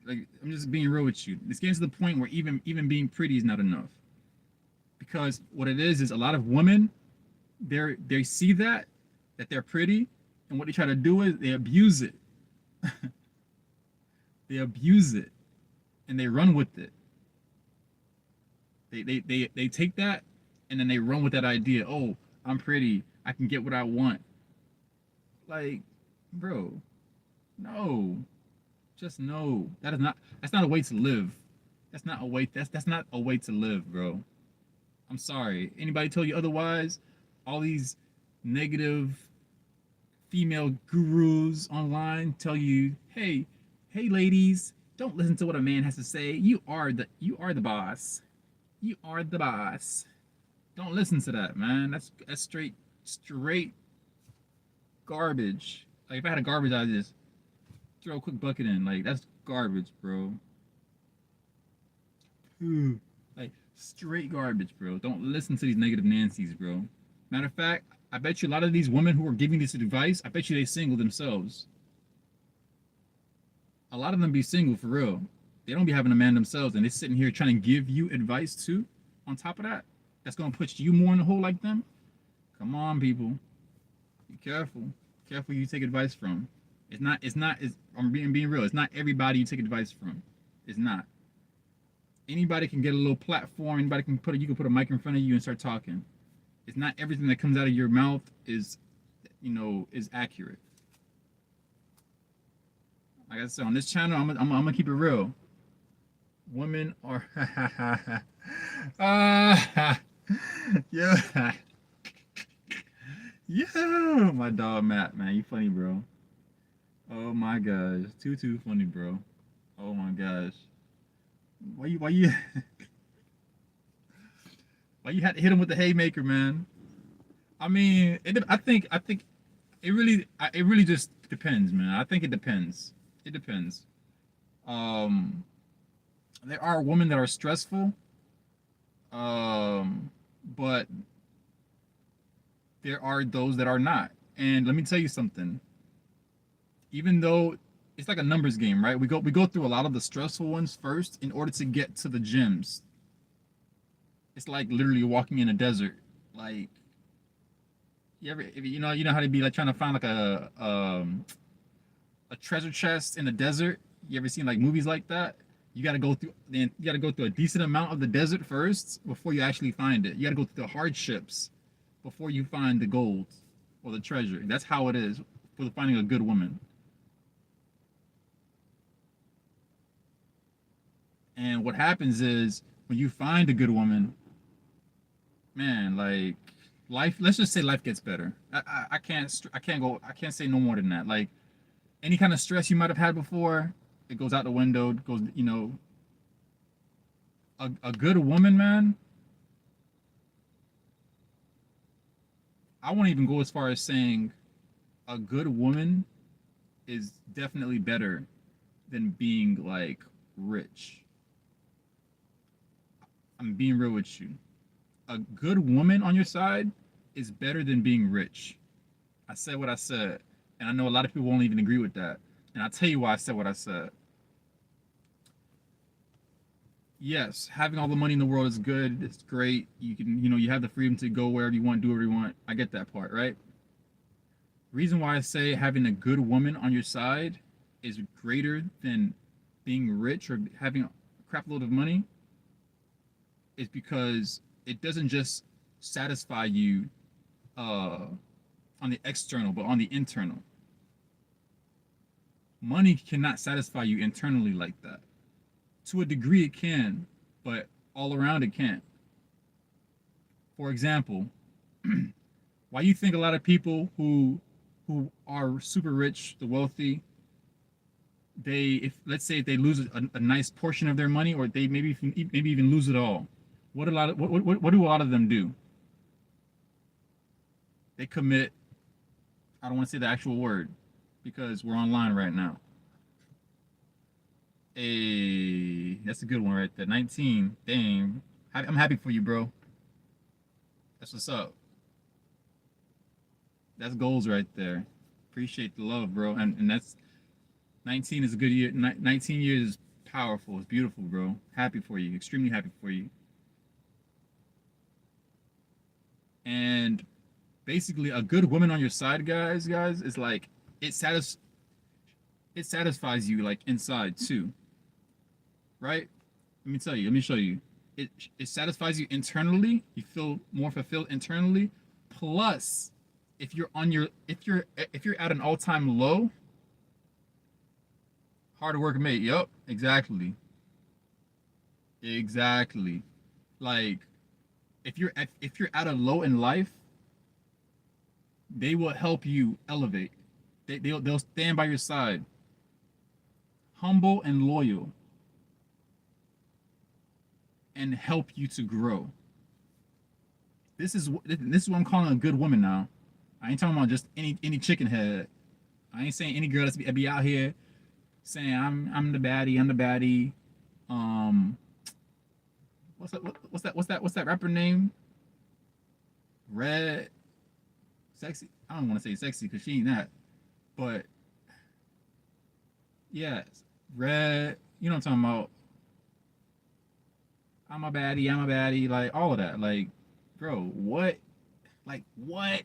Like I'm just being real with you. It's getting to the point where even being pretty is not enough. Because what it is a lot of women they see that they're pretty, and what they try to do is they abuse it. They abuse it and they run with it. They take that and then they run with that idea. Oh, I'm pretty. I can get what I want. Like, bro, no. Just no. That's not a way to live. That's not a way to live, bro. I'm sorry. Anybody tell you otherwise? All these negative female gurus online tell you, hey ladies, don't listen to what a man has to say. You are the boss. You are the boss. Don't listen to that, man. That's straight garbage. Like if I had a garbage, I'd just throw a quick bucket in. Like that's garbage, bro. Like straight garbage, bro. Don't listen to these negative Nancy's, bro. Matter of fact, I bet you a lot of these women who are giving this advice, I bet you they single themselves. A lot of them be single for real. They don't be having a man themselves, and they sitting here trying to give you advice too. On top of that, that's gonna put you more in the hole like them. Come on, people. Be careful. Careful who you take advice from. I'm being real. It's not everybody you take advice from. It's not. Anybody can get a little platform. Anybody can you can put a mic in front of you and start talking. It's not everything that comes out of your mouth is accurate. Like I said, on this channel, I'm gonna keep it real. Women are yeah. Yeah, my dog Matt, man, you funny, bro. Oh my gosh, too funny, bro. Oh my gosh, why you why you had to hit him with the haymaker, man? I mean, I think it really just depends, man. I think it depends. It depends. Um, there are women that are stressful, um, but there are those that are not. And let me tell you something. Even though it's like a numbers game, right? We go through a lot of the stressful ones first in order to get to the gyms. It's like literally walking in a desert. Like you know how to be like trying to find like a treasure chest in the desert. You ever seen like movies like that? You got to go through a decent amount of the desert first before you actually find it. You got to go through the hardships before you find the gold or the treasure. That's how it is for finding a good woman. And what happens is when you find a good woman, man, like life. Let's just say life gets better. I can't say no more than that. Like any kind of stress you might have had before, it goes out the window. It goes, a good woman, man. I won't even go as far as saying a good woman is definitely better than being like rich. I'm being real with you. A good woman on your side is better than being rich. I said what I said, and I know a lot of people won't even agree with that. And I'll tell you why I said what I said. Yes, having all the money in the world is good. It's great. You can, you have the freedom to go wherever you want, do whatever you want. I get that part, right? Reason why I say having a good woman on your side is greater than being rich or having a crap load of money is because it doesn't just satisfy you uh, on the external, but on the internal. Money cannot satisfy you internally like that. To a degree, it can, but all around it can't. For example, why you think a lot of people who are super rich, the wealthy, they if let's say if they lose a nice portion of their money, or they maybe even lose it all, what do a lot of them do? They commit. I don't want to say the actual word because we're online right now. That's a good one right there. 19. Dang. I'm happy for you, bro. That's what's up. That's goals right there. Appreciate the love, bro. And that's 19 is a good year. 19 years is powerful. It's beautiful, bro. Happy for you. Extremely happy for you. And basically, a good woman on your side, guys, is like it satis it satisfies you like inside too, right? Let me tell you. Let me show you. It it satisfies you internally. You feel more fulfilled internally. Plus, if you're at an all time low, hard work mate. Yup, exactly, exactly. Like if you're at a low in life, they will help you elevate. They'll stand by your side, humble and loyal, and help you to grow. This is what I'm calling a good woman now. I ain't talking about just any chicken head. I ain't saying any girl that's be out here saying I'm the baddie, I'm the baddie. Um, what's that rapper name? Red, sexy. I don't want to say sexy because she ain't that, but yeah, red. You know what I'm talking about? I'm a baddie, like all of that. Like, bro, what? Like what?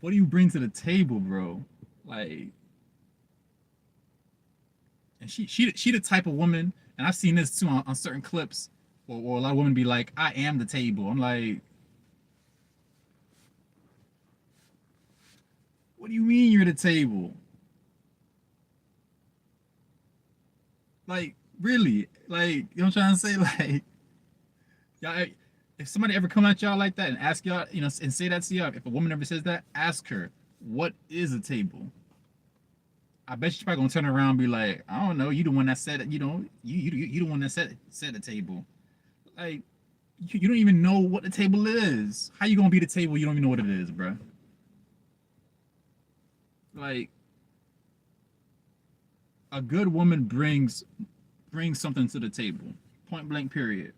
What do you bring to the table, bro? Like, and she the type of woman, and I've seen this too on certain clips, where a lot of women be like, "I am the table." I'm like, what do you mean you're the table? Like, really? Like, you know what I'm trying to say? Like, y'all, if somebody ever come at y'all like that and ask y'all, and say that to y'all, if a woman ever says that, ask her, what is a table? I bet she's probably gonna turn around and be like, I don't know, you the one that said it, you the one that set the table. Like you don't even know what the table is. How you gonna be the table? You don't even know what it is, bro. Like a good woman brings something to the table. Point blank. Period.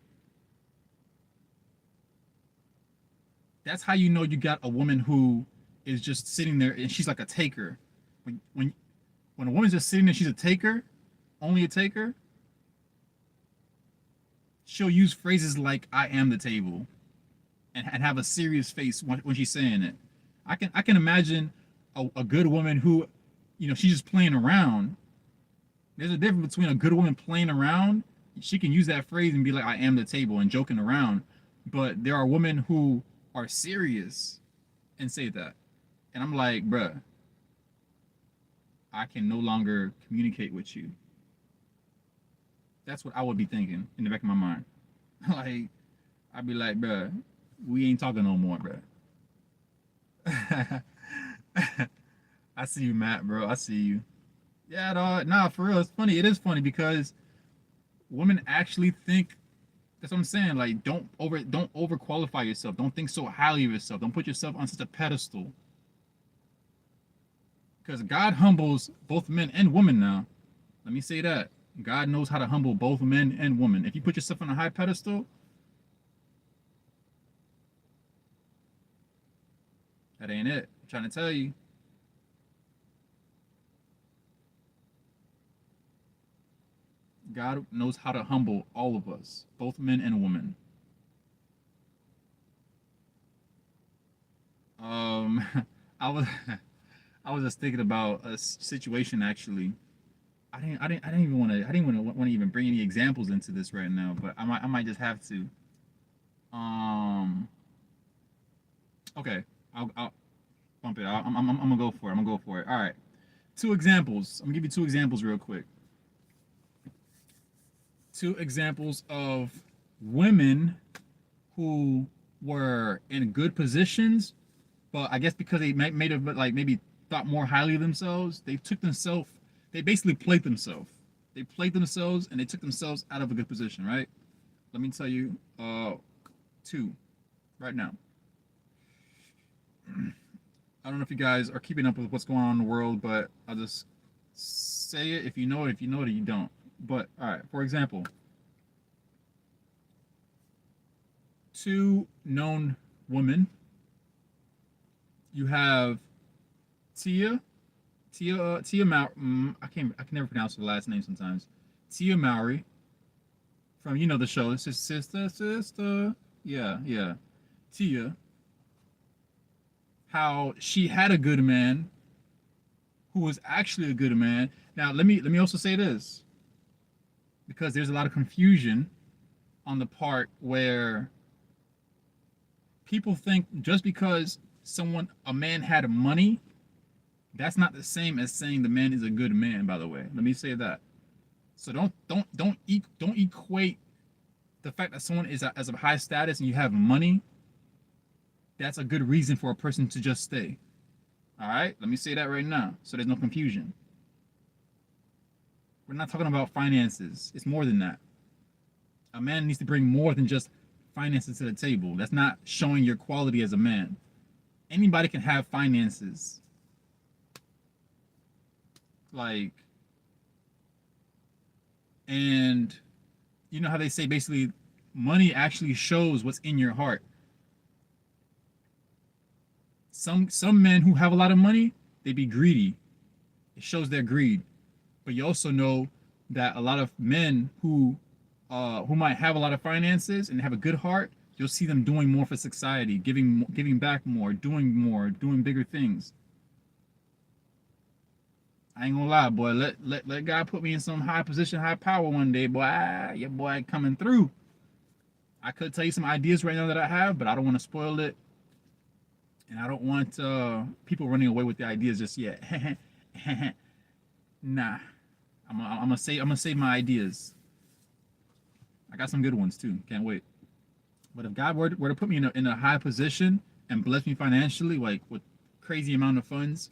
That's how you know you got a woman who is just sitting there and she's like a taker. When a woman's just sitting there, she's a taker, only a taker. She'll use phrases like "I am the table" and have a serious face when she's saying it. I can imagine a good woman who, she's just playing around. There's a difference between a good woman playing around. She can use that phrase and be like, "I am the table" and joking around. But there are women who are serious and say that. And I'm like, bruh, I can no longer communicate with you. That's what I would be thinking in the back of my mind. Like, I'd be like, bruh, we ain't talking no more, bruh. I see you, Matt, bro. I see you. Yeah, dog. Nah, for real. It's funny. It is funny because women actually think. That's what I'm saying. Like, don't overqualify yourself. Don't think so highly of yourself. Don't put yourself on such a pedestal. Because God humbles both men and women now. Let me say that. God knows how to humble both men and women. If you put yourself on a high pedestal, that ain't it. I'm trying to tell you. God knows how to humble all of us, both men and women. Um, I was I was just thinking about a situation actually. I didn't even want to even bring any examples into this right now, but I might just have to. Um, okay, I'll bump it. I'm gonna go for it. I'm gonna go for it. All right, two examples. I'm gonna give you two examples real quick. Two examples of women who were in good positions, but I guess because they made it like maybe thought more highly of themselves, they basically played themselves. They played themselves and they took themselves out of a good position, right? Let me tell you, two right now. I don't know if you guys are keeping up with what's going on in the world, but I'll just say it. If you know it, if you know it, you don't. But all right, for example, two known women. You have Tia, Tia Mowry. I can never pronounce her last name sometimes. Tia Mowry from the show. It's just sister. Yeah, yeah. Tia. How she had a good man who was actually a good man. Now let me also say this because there's a lot of confusion on the part where people think just because a man had money, that's not the same as saying the man is a good man. By the way, let me say that. So don't equate the fact that someone is as a high status and you have money. That's a good reason for a person to just stay. All right, let me say that right now, so there's no confusion. We're not talking about finances. It's more than that. A man needs to bring more than just finances to the table. That's not showing your quality as a man. Anybody can have finances. Like, and you know how they say basically money shows what's in your heart. Some men who have a lot of money, they be greedy. It shows their greed. But you also know that a lot of men who might have a lot of finances and have a good heart, you'll see them doing more for society, giving back more, doing bigger things. I ain't gonna lie, boy. Let God put me in some high position, high power one day, boy. Your boy coming through. I could tell you some ideas right now that I have, but I don't want to spoil it, and I don't want people running away with the ideas just yet. Nah, I'm gonna save my ideas. I got some good ones too. Can't wait. But if God were to put me in a high position and bless me financially, like with crazy amount of funds,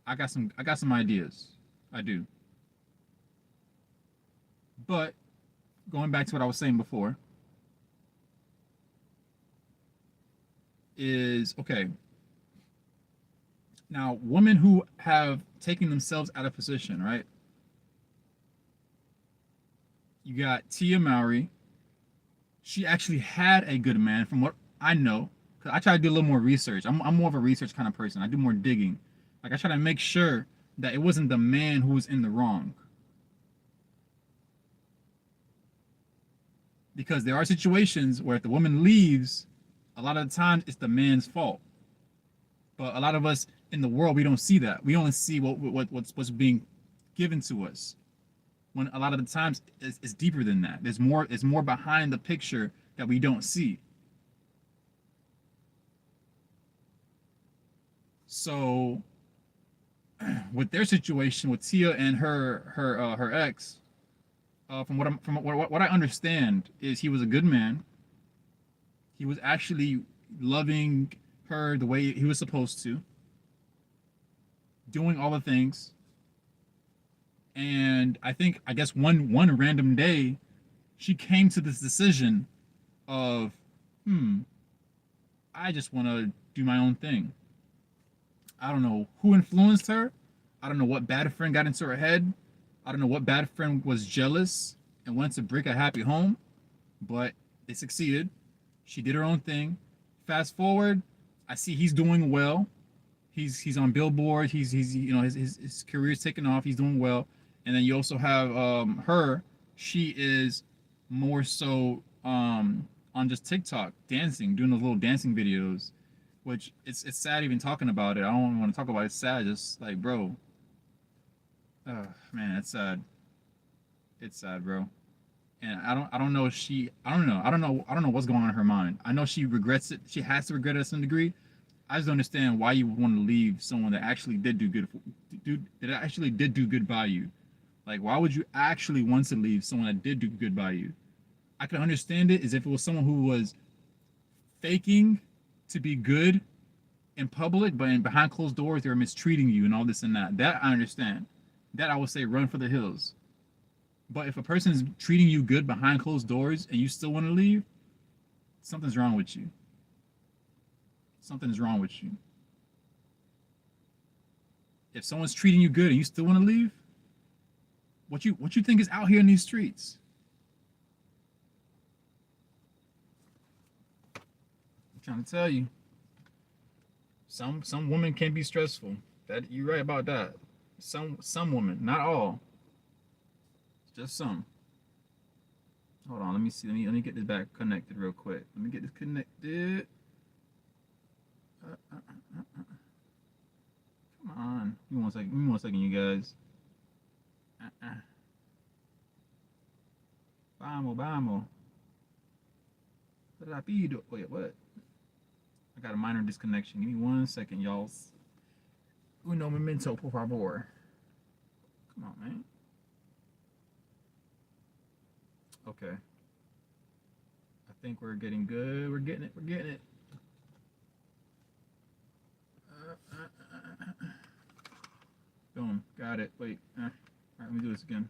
I got some ideas. I do. But going back to what I was saying before is okay. Now, women who have taken themselves out of position, right? You got Tia Mowry. She actually had a good man, from what I know. Cause I try to do a little more research. I'm more of a research kind of person. I do more digging. Like I try to make sure that it wasn't the man who was in the wrong. Because there are situations where if the woman leaves, a lot of the times it's the man's fault. But a lot of us in the world, we don't see that. We only see what's being given to us. When a lot of the times it's deeper than that. There's more. It's more behind the picture that we don't see. So with their situation with Tia and her ex, from what I understand is he was a good man. He was actually loving her the way he was supposed to, doing all the things. And I guess one random day, she came to this decision of, hmm, I just want to do my own thing. I don't know who influenced her. I don't know what bad friend got into her head. I don't know what bad friend was jealous and wanted to break a happy home, but they succeeded. She did her own thing. Fast forward, I see he's doing well. He's on Billboard. He's you know his career's taking off. He's doing well. And then you also have her. She is more so on just TikTok dancing, doing those little dancing videos, which it's sad even talking about it. I don't want to talk about it. It's sad. Just like bro, man, it's sad. It's sad, bro. And I don't know if she I don't know what's going on in her mind. I know she regrets it. She has to regret it to some degree. I just don't understand why you would want to leave someone that actually did do good that actually did do good by you. Like why would you actually want to leave someone that did do good by you? I could understand it as if it was someone who was faking to be good in public, but in behind closed doors they were mistreating you and all this and that. That I understand. That I would say run for the hills. But if a person is treating you good behind closed doors and you still want to leave, something's wrong with you. Something's wrong with you. If someone's treating you good and you still want to leave, what you think is out here in these streets? I'm trying to tell you. Some women can be stressful. That you're right about that. Some women, not all. Just some. Hold on, let me see. Let me get this back connected real quick. Let me get this connected. Come on. Give me one second. Give me one second, you guys. Vamos, vamos. Rapido. Wait, what? I got a minor disconnection. Give me one second, y'all. Uno momento, por favor. Come on, man. Okay. I think we're getting good. We're getting it. We're getting it. Boom. Got it. Wait. All right, let me do this again.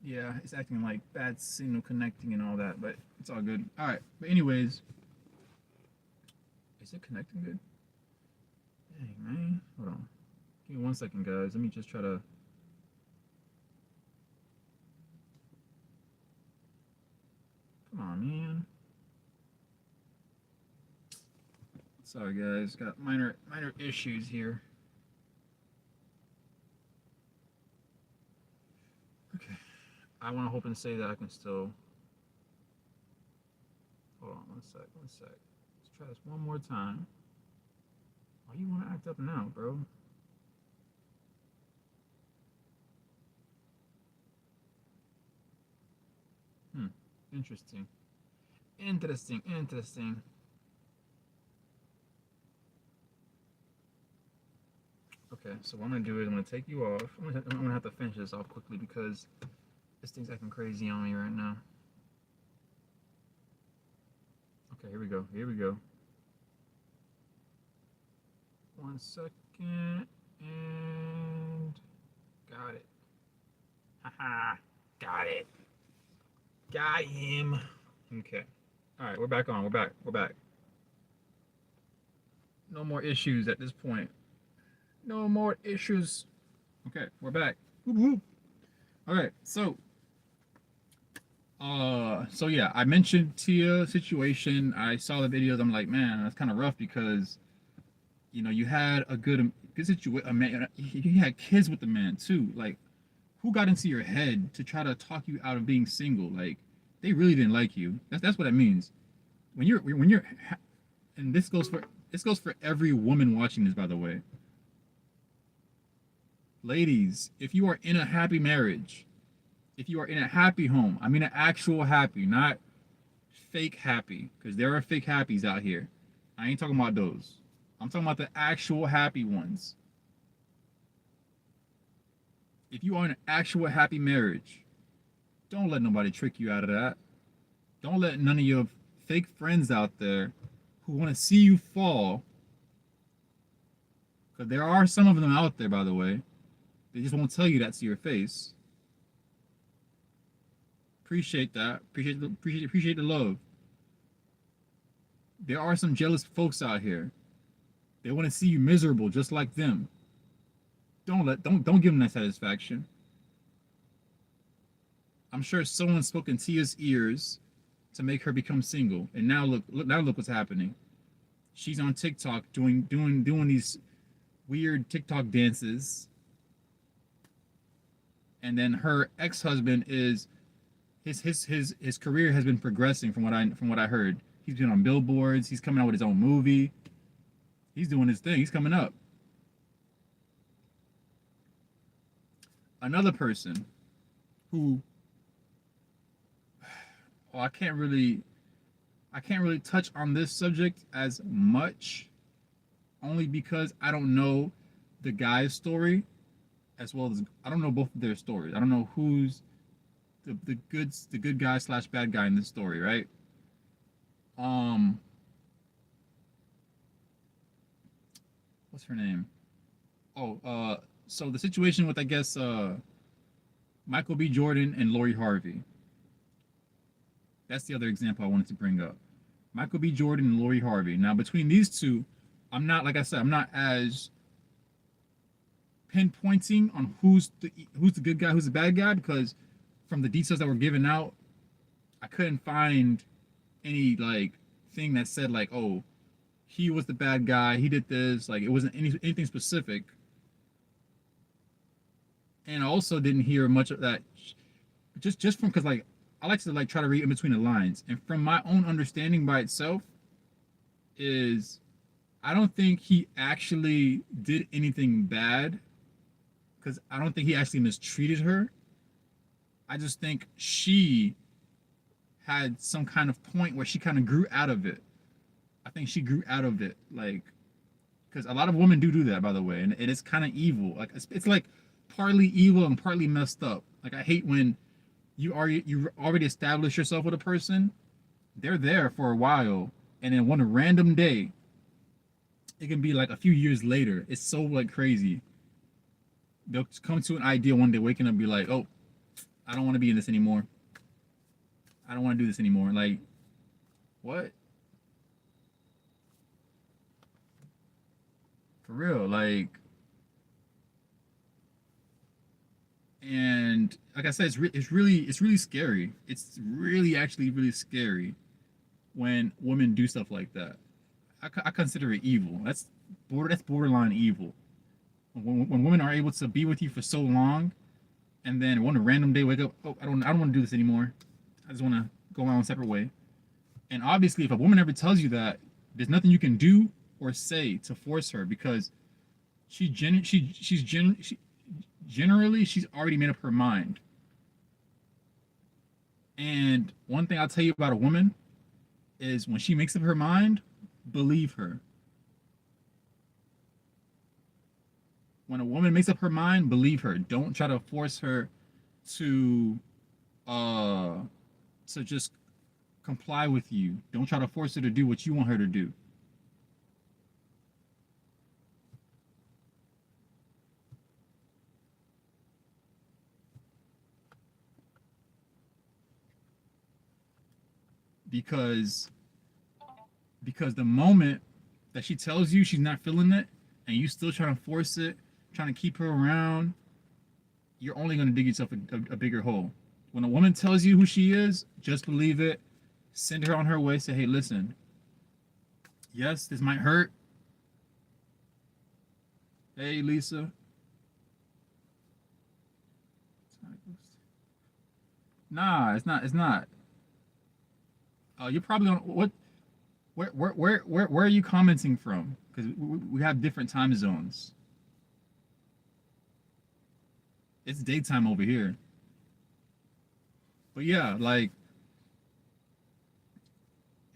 Yeah, it's acting like bad signal connecting and all that, but it's all good. All right. But anyways, is it connecting good? Dang, man. Hold on. Give me one second, guys. Let me just try to. Come on, man. Sorry, guys. Got minor issues here. Okay. I want to hope and say that I can still. Hold on, one sec. Let's try this one more time. Why you want to act up now, bro? Interesting. Interesting. Okay, so what I'm gonna do is I'm gonna take you off. I'm gonna have to finish this off quickly because this thing's acting crazy on me right now. Okay, here we go. Here we go. 1 second. And got it. Haha. Got it. Got him. Okay. All right, we're back on. We're back. We're back. No more issues at this point. No more issues. Okay, we're back. Whoop, whoop. All right, so yeah, I mentioned Tia situation. I saw the videos. I'm like, man, that's kind of rough because you had a good situation. A man, you had kids with the man too. Like, who got into your head to try to talk you out of being single? Like, they really didn't like you. That's what it means. When you're, and this goes for every woman watching this, by the way. Ladies, if you are in a happy marriage, if you are in a happy home, I mean an actual happy, not fake happy, because there are fake happies out here. I ain't talking about those. I'm talking about the actual happy ones. If you are in an actual happy marriage, don't let nobody trick you out of that. Don't let none of your fake friends out there who want to see you fall, because there are some of them out there, by the way. They just won't tell you that to your face. Appreciate that. Appreciate the love. There are some jealous folks out here. They want to see you miserable just like them. Don't give them that satisfaction. I'm sure someone spoke in Tia's ears to make her become single. And now look what's happening. She's on TikTok doing these weird TikTok dances. And then her ex-husband is his career has been progressing from what I heard. He's been on billboards, he's coming out with his own movie. He's doing his thing. He's coming up. Another person who I can't really touch on this subject as much, only because I don't know the guy's story as well as I don't know both of their stories. I don't know who's the good guy slash bad guy in this story, right? What's her name? Oh, so the situation with, I guess, Michael B. Jordan and Lori Harvey. That's the other example I wanted to bring up. Michael B. Jordan and Lori Harvey. Now, between these two, I'm not, like I said, I'm not as pinpointing on who's the good guy, who's the bad guy, because from the details that were given out, I couldn't find any like thing that said like, oh, he was the bad guy, he did this. Like, it wasn't anything specific. And I also didn't hear much of that, just from, because like I like to like try to read in between the lines, and from my own understanding by itself is I don't think he actually did anything bad, because I don't think he actually mistreated her. I just think she had some kind of point where she kind of grew out of it. I think she grew out of it, like, because a lot of women do that, by the way, and it is kind of evil. Like, it's like partly evil and partly messed up. Like, I hate when you already established yourself with a person, they're there for a while, and then one random day, it can be like a few years later. It's so like crazy. They'll come to an idea one day, waking up, and be like, "Oh, I don't want to be in this anymore. I don't want to do this anymore." Like, what? For real, like. And like I said, it's really scary. It's really actually really scary when women do stuff like that. I consider it evil. That's borderline evil. When women are able to be with you for so long, and then one random day wake up, oh, I don't want to do this anymore. I just want to go my own separate way. And obviously, if a woman ever tells you that, there's nothing you can do or say to force her, because generally she's already made up her mind. And one thing I'll tell you about a woman is when she makes up her mind, believe her. When a woman makes up her mind, believe her. Don't try to force her to uh to just comply with you. Don't try to force her to do what you want her to do. Because the moment that she tells you she's not feeling it and you still trying to force it, trying to keep her around, you're only going to dig yourself a bigger hole. When a woman tells you who she is, just believe it. Send her on her way. Say, hey, listen, yes, this might hurt. Hey, Lisa. Nah, it's not. It's not. You're probably on what? Where are you commenting from? Because we have different time zones. It's daytime over here. But yeah, like,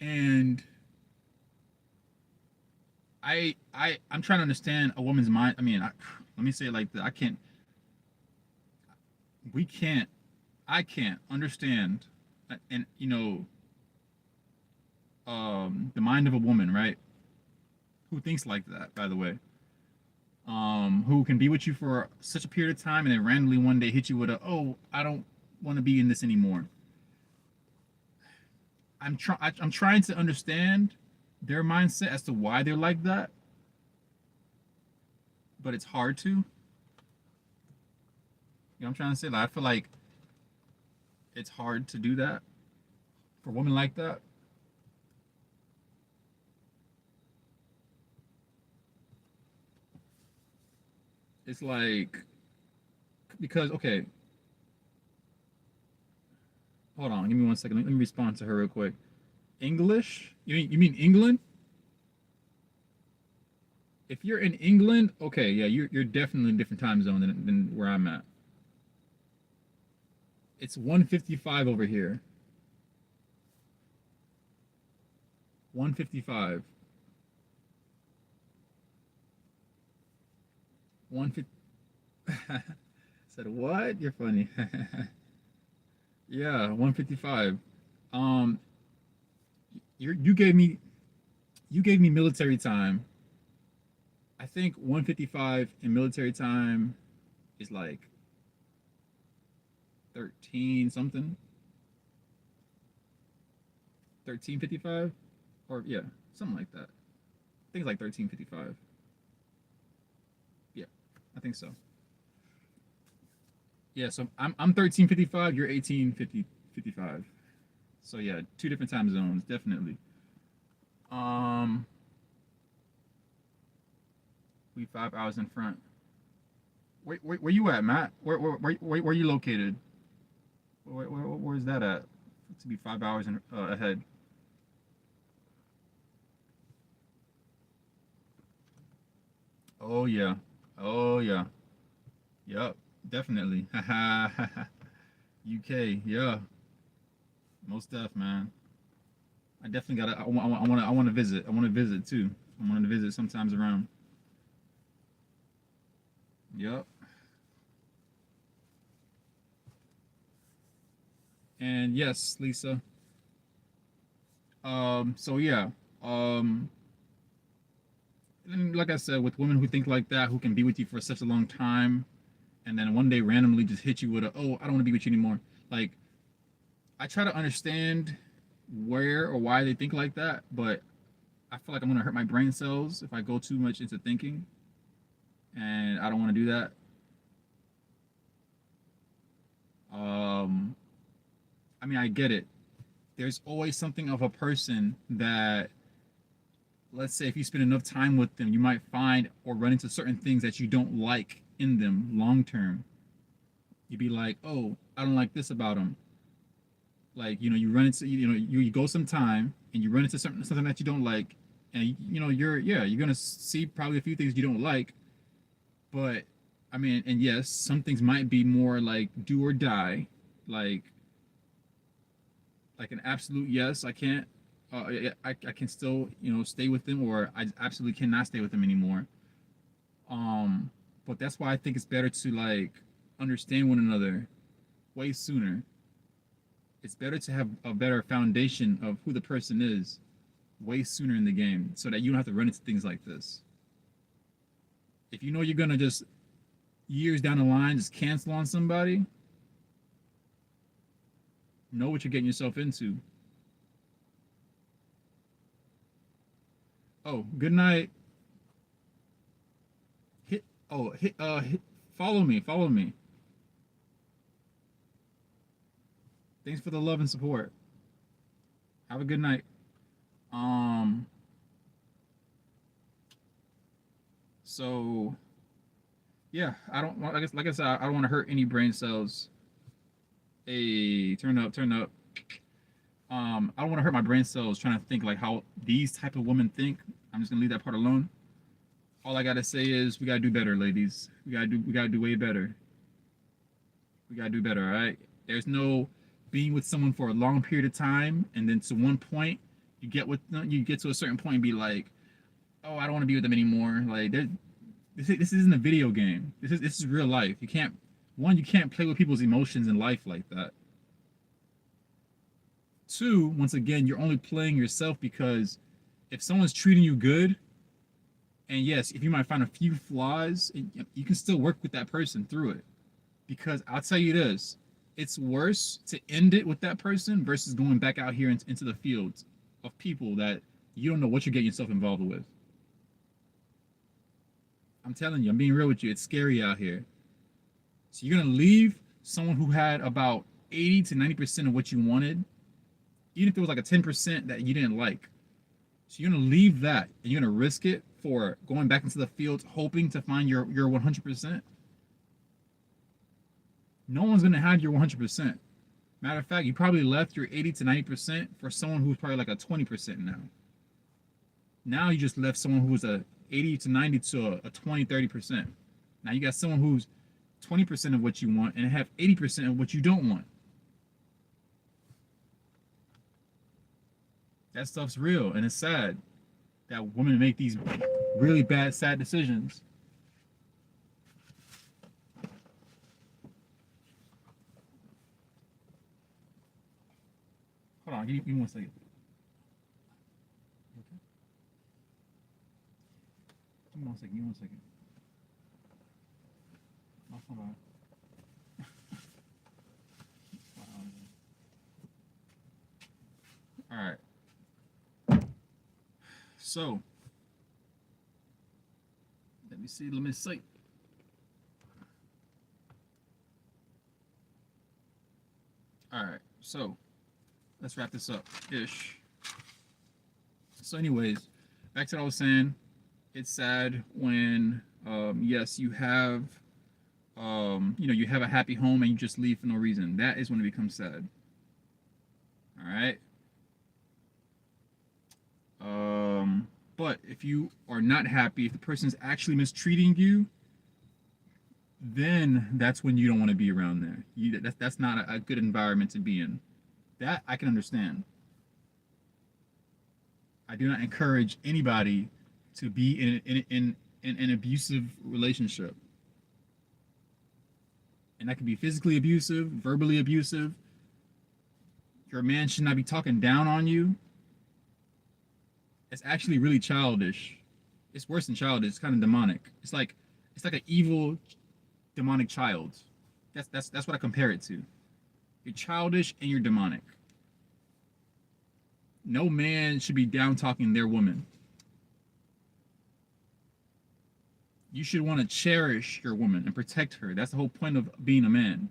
and I'm trying to understand a woman's mind. I mean, let me say it like that. I can't. We can't. I can't understand, and the mind of a woman, right? Who thinks like that, by the way. Who can be with you for such a period of time and then randomly one day hit you with a, oh, I don't want to be in this anymore. I'm trying to understand their mindset as to why they're like that, but it's hard to. You know what I'm trying to say? Like, I feel like it's hard to do that for women like that. It's like, because okay, hold on, give me 1 second. Let me respond to her real quick. English? You mean England? If you're in England, okay, yeah, you're definitely in a different time zone than where I'm at. It's 1:55 over here. 1:55. 150. Said what? You're funny. Yeah, 1:55. Um, you gave me military time. I think 1:55 in military time is like 13 something. 13:55, or yeah, something like that. I think it's like 13:55. Yeah, I think so. Yeah, so I'm 13:55. You're 18:55. So yeah, two different time zones, definitely. Um, we 5 hours in front. Where you at, Matt? Where you located? Where's that at? To be 5 hours ahead. Oh yeah. Oh yeah. Yep. Definitely. UK. Yeah. Most def, man. I definitely gotta. I want to visit. I want to visit too. I want to visit sometimes around. Yep. And yes, Lisa. So yeah. Um. And like I said, with women who think like that, who can be with you for such a long time, and then one day randomly just hit you with a, oh, I don't want to be with you anymore. Like, I try to understand where or why they think like that, but I feel like I'm gonna hurt my brain cells if I go too much into thinking, and I don't want to do that. Um, I mean, I get it. There's always something of a person that, let's say, if you spend enough time with them, you might find or run into certain things that you don't like in them long term. You'd be like, oh, I don't like this about them. Like, you run into, you go some time and you run into something that you don't like, and you're gonna see probably a few things you don't like, but I mean, and yes, some things might be more like do or die, like an absolute yes, I can't, I can still stay with them, or I absolutely cannot stay with them anymore. Um, but that's why I think it's better to like understand one another way sooner. It's better to have a better foundation of who the person is way sooner in the game so that you don't have to run into things like this. If you know you're gonna just years down the line just cancel on somebody, know what you're getting yourself into. Oh, good night. Hit follow me, follow me. Thanks for the love and support. Have a good night. Um so yeah, I don't want, like I said, I don't want to hurt any brain cells. Hey, turn up, turn up. I don't want to hurt my brain cells trying to think like how these type of women think. I'm just gonna leave that part alone. All I gotta say is we gotta do better, ladies. We gotta do way better. We gotta do better, all right? There's no being with someone for a long period of time and then to one point you get to a certain point and be like, oh, I don't want to be with them anymore. Like this isn't a video game. This is real life. You can't play with people's emotions in life like that. Two, once again, you're only playing yourself because if someone's treating you good, and yes, if you might find a few flaws, you can still work with that person through it. Because I'll tell you this, it's worse to end it with that person versus going back out here into the fields of people that you don't know what you're getting yourself involved with. I'm telling you, I'm being real with you. It's scary out here. So you're going to leave someone who had about 80 to 90% of what you wanted, even if it was like a 10% that you didn't like. So you're going to leave that and you're going to risk it for going back into the field hoping to find your 100%. No one's going to have your 100%. Matter of fact, you probably left your 80 to 90% for someone who's probably like a 20% now. Now you just left someone who's a 80 to 90 to a 20, 30%. Now you got someone who's 20% of what you want and have 80% of what you don't want. That stuff's real and it's sad that women make these really bad, sad decisions. Hold on, give me 1 second. Give me 1 second, give me 1 second. Oh, hold on. All right. So, let me see. All right. So, let's wrap this up ish. So, anyways, back to what I was saying. It's sad when, yes, you have, you have a happy home and you just leave for no reason. That is when it becomes sad. All right. But if you are not happy, if the person's actually mistreating you, then that's when you don't want to be around there. That's not a good environment to be in. That I can understand. I do not encourage anybody to be in an abusive relationship. And that can be physically abusive, verbally abusive. Your man should not be talking down on you. It's actually really childish. It's worse than childish. It's kind of demonic. It's like an evil, demonic child. That's what I compare it to. You're childish and you're demonic. No man should be down talking their woman. You should want to cherish your woman and protect her. That's the whole point of being a man.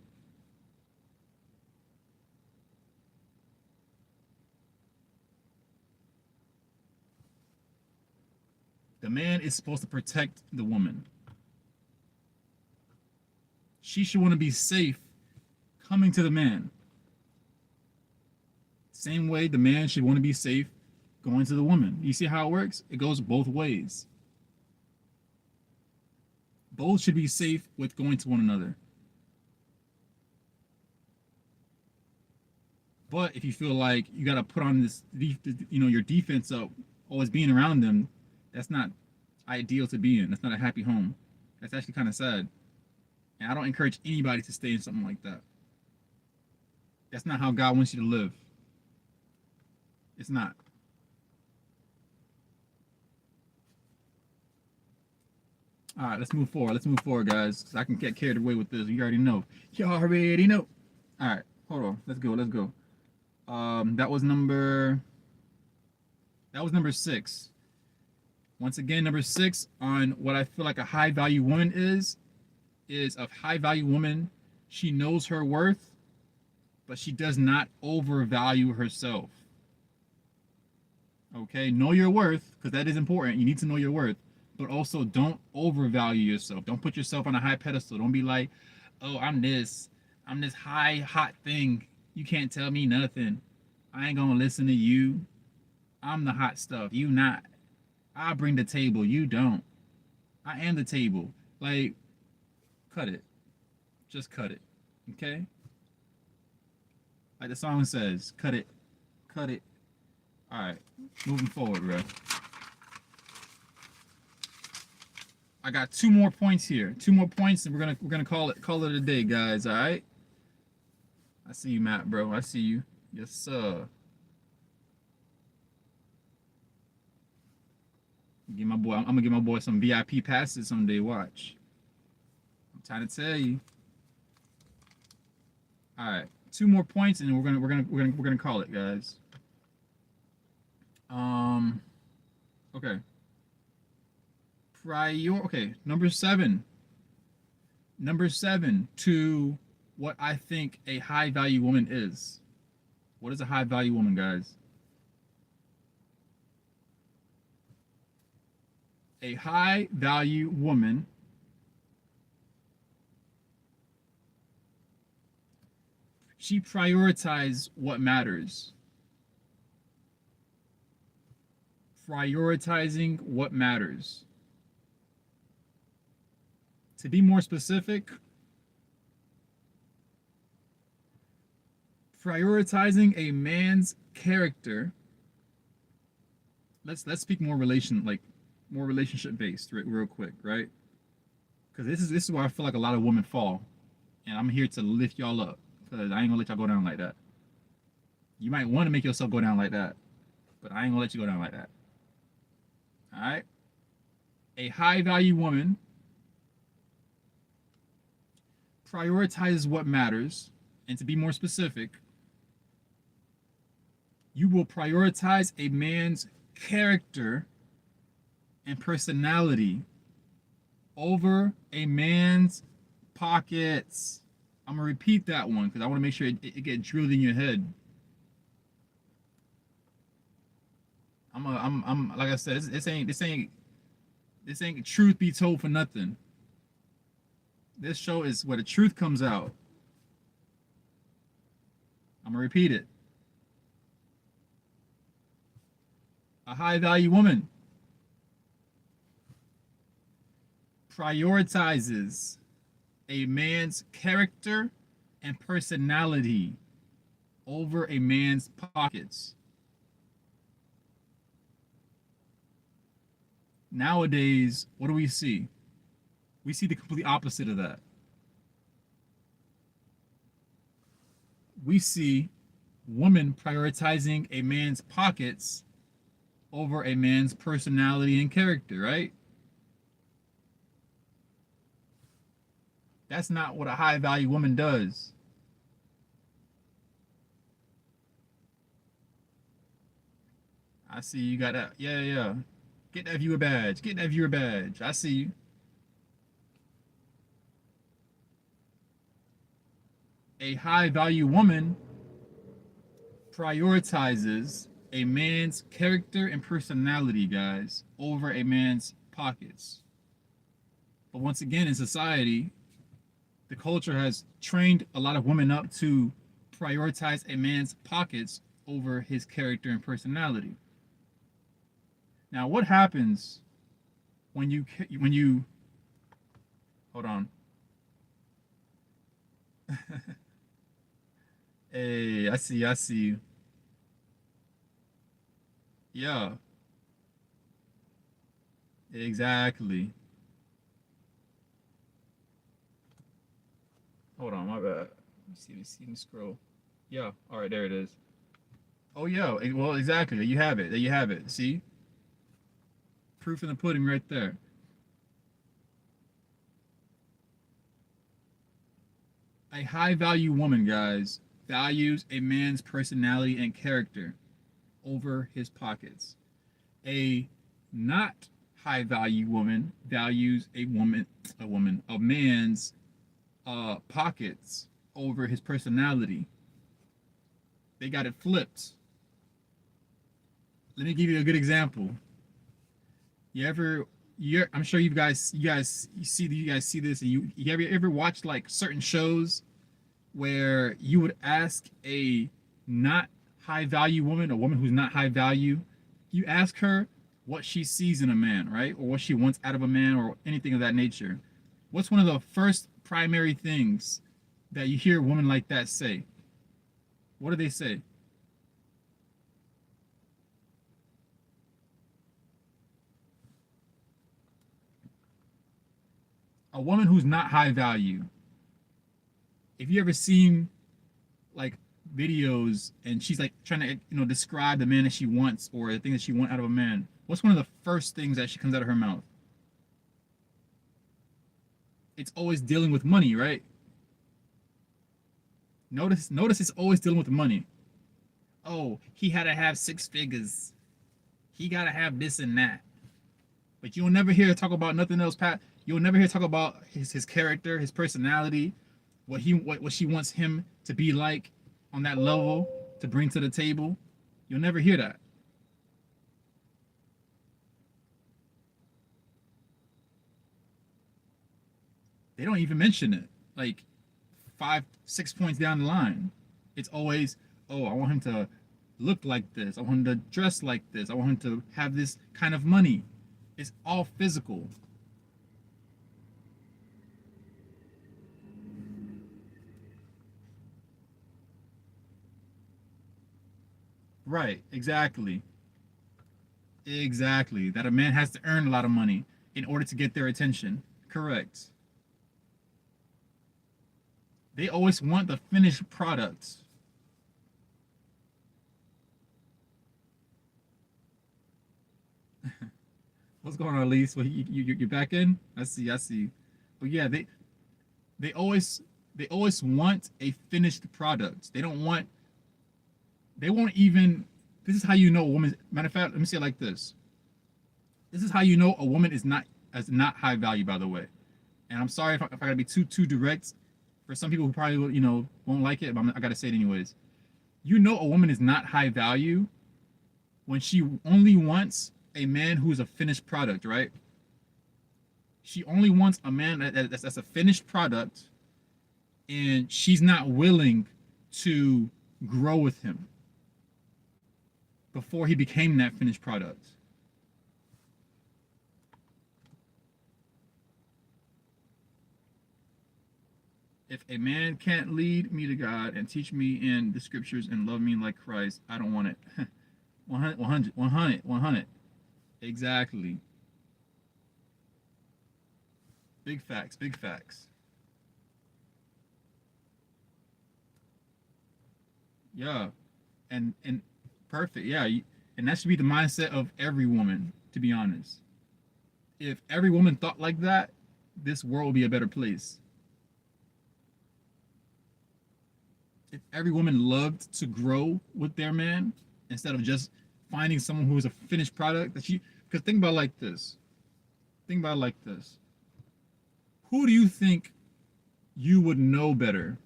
The man is supposed to protect the woman. She should want to be safe coming to the man. Same way the man should want to be safe going to the woman. You see how it works? It goes both ways. Both should be safe with going to one another. But if you feel like you got to put on this, your defense up, always being around them, that's not ideal to be in. That's not a happy home. That's actually kind of sad. And I don't encourage anybody to stay in something like that. That's not how God wants you to live. It's not. All right, let's move forward. Let's move forward, guys. I can get carried away with this. You already know. You already know. All right, hold on. Let's go. Let's go. That was number. That was number 6. Once again, number 6 on what I feel like a high value woman is a high value woman. She knows her worth, but she does not overvalue herself. Okay, know your worth because that is important. You need to know your worth, but also don't overvalue yourself. Don't put yourself on a high pedestal. Don't be like, oh, I'm this high hot thing. You can't tell me nothing. I ain't gonna listen to you. I'm the hot stuff. You not. I bring the table. You don't. I am the table. Like, cut it. Just cut it. Okay? Like the song says, cut it. Cut it. Alright. Moving forward, bro. I got 2 more points here. 2 more points, and we're gonna call it a day, guys. Alright? I see you, Matt, bro. I see you. Yes, sir. Give my boy. I'm gonna give my boy some VIP passes someday. Watch. I'm trying to tell you. All right, 2 more points, and we're gonna call it, guys. Okay. Okay, number 7. Number 7 to what I think a high value woman is. What is a high value woman, guys? A high value woman she prioritizes what matters. Prioritizing what matters. To be more specific, prioritizing a man's character. Let's speak more relationship based, real quick, right? Because this is where I feel like a lot of women fall, and I'm here to lift y'all up because I ain't gonna let y'all go down like that. You might want to make yourself go down like that, but I ain't gonna let you go down like that. All right. A high value woman prioritizes what matters, and to be more specific, you will prioritize a man's character and personality over a man's pockets. I'm gonna repeat that one because I want to make sure it gets drilled in your head. I'm like I said, this ain't truth be told for nothing. This show is where the truth comes out. I'm gonna repeat it. A high value woman prioritizes a man's character and personality over a man's pockets. Nowadays, what do we see? We see the complete opposite of that. We see women prioritizing a man's pockets over a man's personality and character, right? That's not what a high value woman does. I see you got that. Yeah, yeah. Get that viewer badge. Get that viewer badge. I see you. A high value woman prioritizes a man's character and personality, guys, over a man's pockets. But once again, in society, the culture has trained a lot of women up to prioritize a man's pockets over his character and personality. Now, what happens when you hold on? Hey, I see you. Yeah, exactly. Hold on, my bad. Let me see, let me scroll. Yeah. All right, there it is. Oh, yeah. Well, exactly. There you have it. There you have it. See? Proof in the pudding right there. A high value woman, guys, values a man's personality and character over his pockets. A not high value woman values a man's pockets over his personality. They got it flipped. Let me give you a good example. You ever I'm sure you guys see this, and you ever watch like certain shows where you would ask a not high value woman, a woman who's not high value, you ask her what she sees in a man, right? Or what she wants out of a man, or anything of that nature. What's one of the first primary things that you hear a woman like that say? What do they say? A woman who's not high value. If you ever seen like videos and she's like trying to describe the man that she wants or the thing that she wants out of a man, what's one of the first things that she comes out of her mouth? It's always dealing with money, right? Notice it's always dealing with money. Oh, he had to have six figures. He gotta have this and that. But you'll never hear her talk about nothing else, Pat. You'll never hear her talk about his character, his personality, what she wants him to be like on that level to bring to the table. You'll never hear that. They don't even mention it. Like 5, 6 points down the line, it's always, oh, I want him to look like this. I want him to dress like this. I want him to have this kind of money. It's all physical. Right, exactly. Exactly. That a man has to earn a lot of money in order to get their attention. Correct. They always want the finished product. What's going on, Elise? Well, you're back in? I see. But yeah, they always they always want a finished product. They won't even, this is how you know a woman, matter of fact, let me say it like this. This is how you know a woman is not high value, by the way. And I'm sorry if I gotta be too direct. For some people who probably won't like it, but I gotta say it anyways. You know a woman is not high value when she only wants a man who is a finished product, right? She only wants a man that's a finished product, and she's not willing to grow with him before he became that finished product. If a man can't lead me to God and teach me in the scriptures and love me like Christ, I don't want it. 100, 100, 100, 100. Exactly. Big facts, big facts. Yeah. And perfect. Yeah. And that should be the mindset of every woman, to be honest. If every woman thought like that, this world would be a better place. If every woman loved to grow with their man instead of just finding someone who is a finished product that you, because think about it like this. Think about it like this. Who do you think you would know better?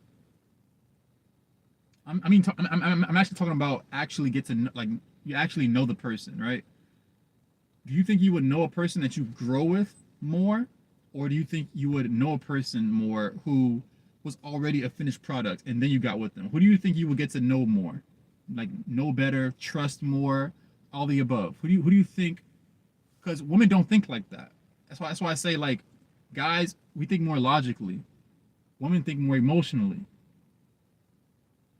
I'm actually talking about actually get to know, like, you actually know the person, right? Do you think you would know a person that you grow with more, or do you think you would know a person more who was already a finished product and then you got with them? Who do you think you would get to know more, like know better, trust more, all the above? Who do you think? Because women don't think like that. That's why I say, like, guys, we think more logically. Women think more emotionally.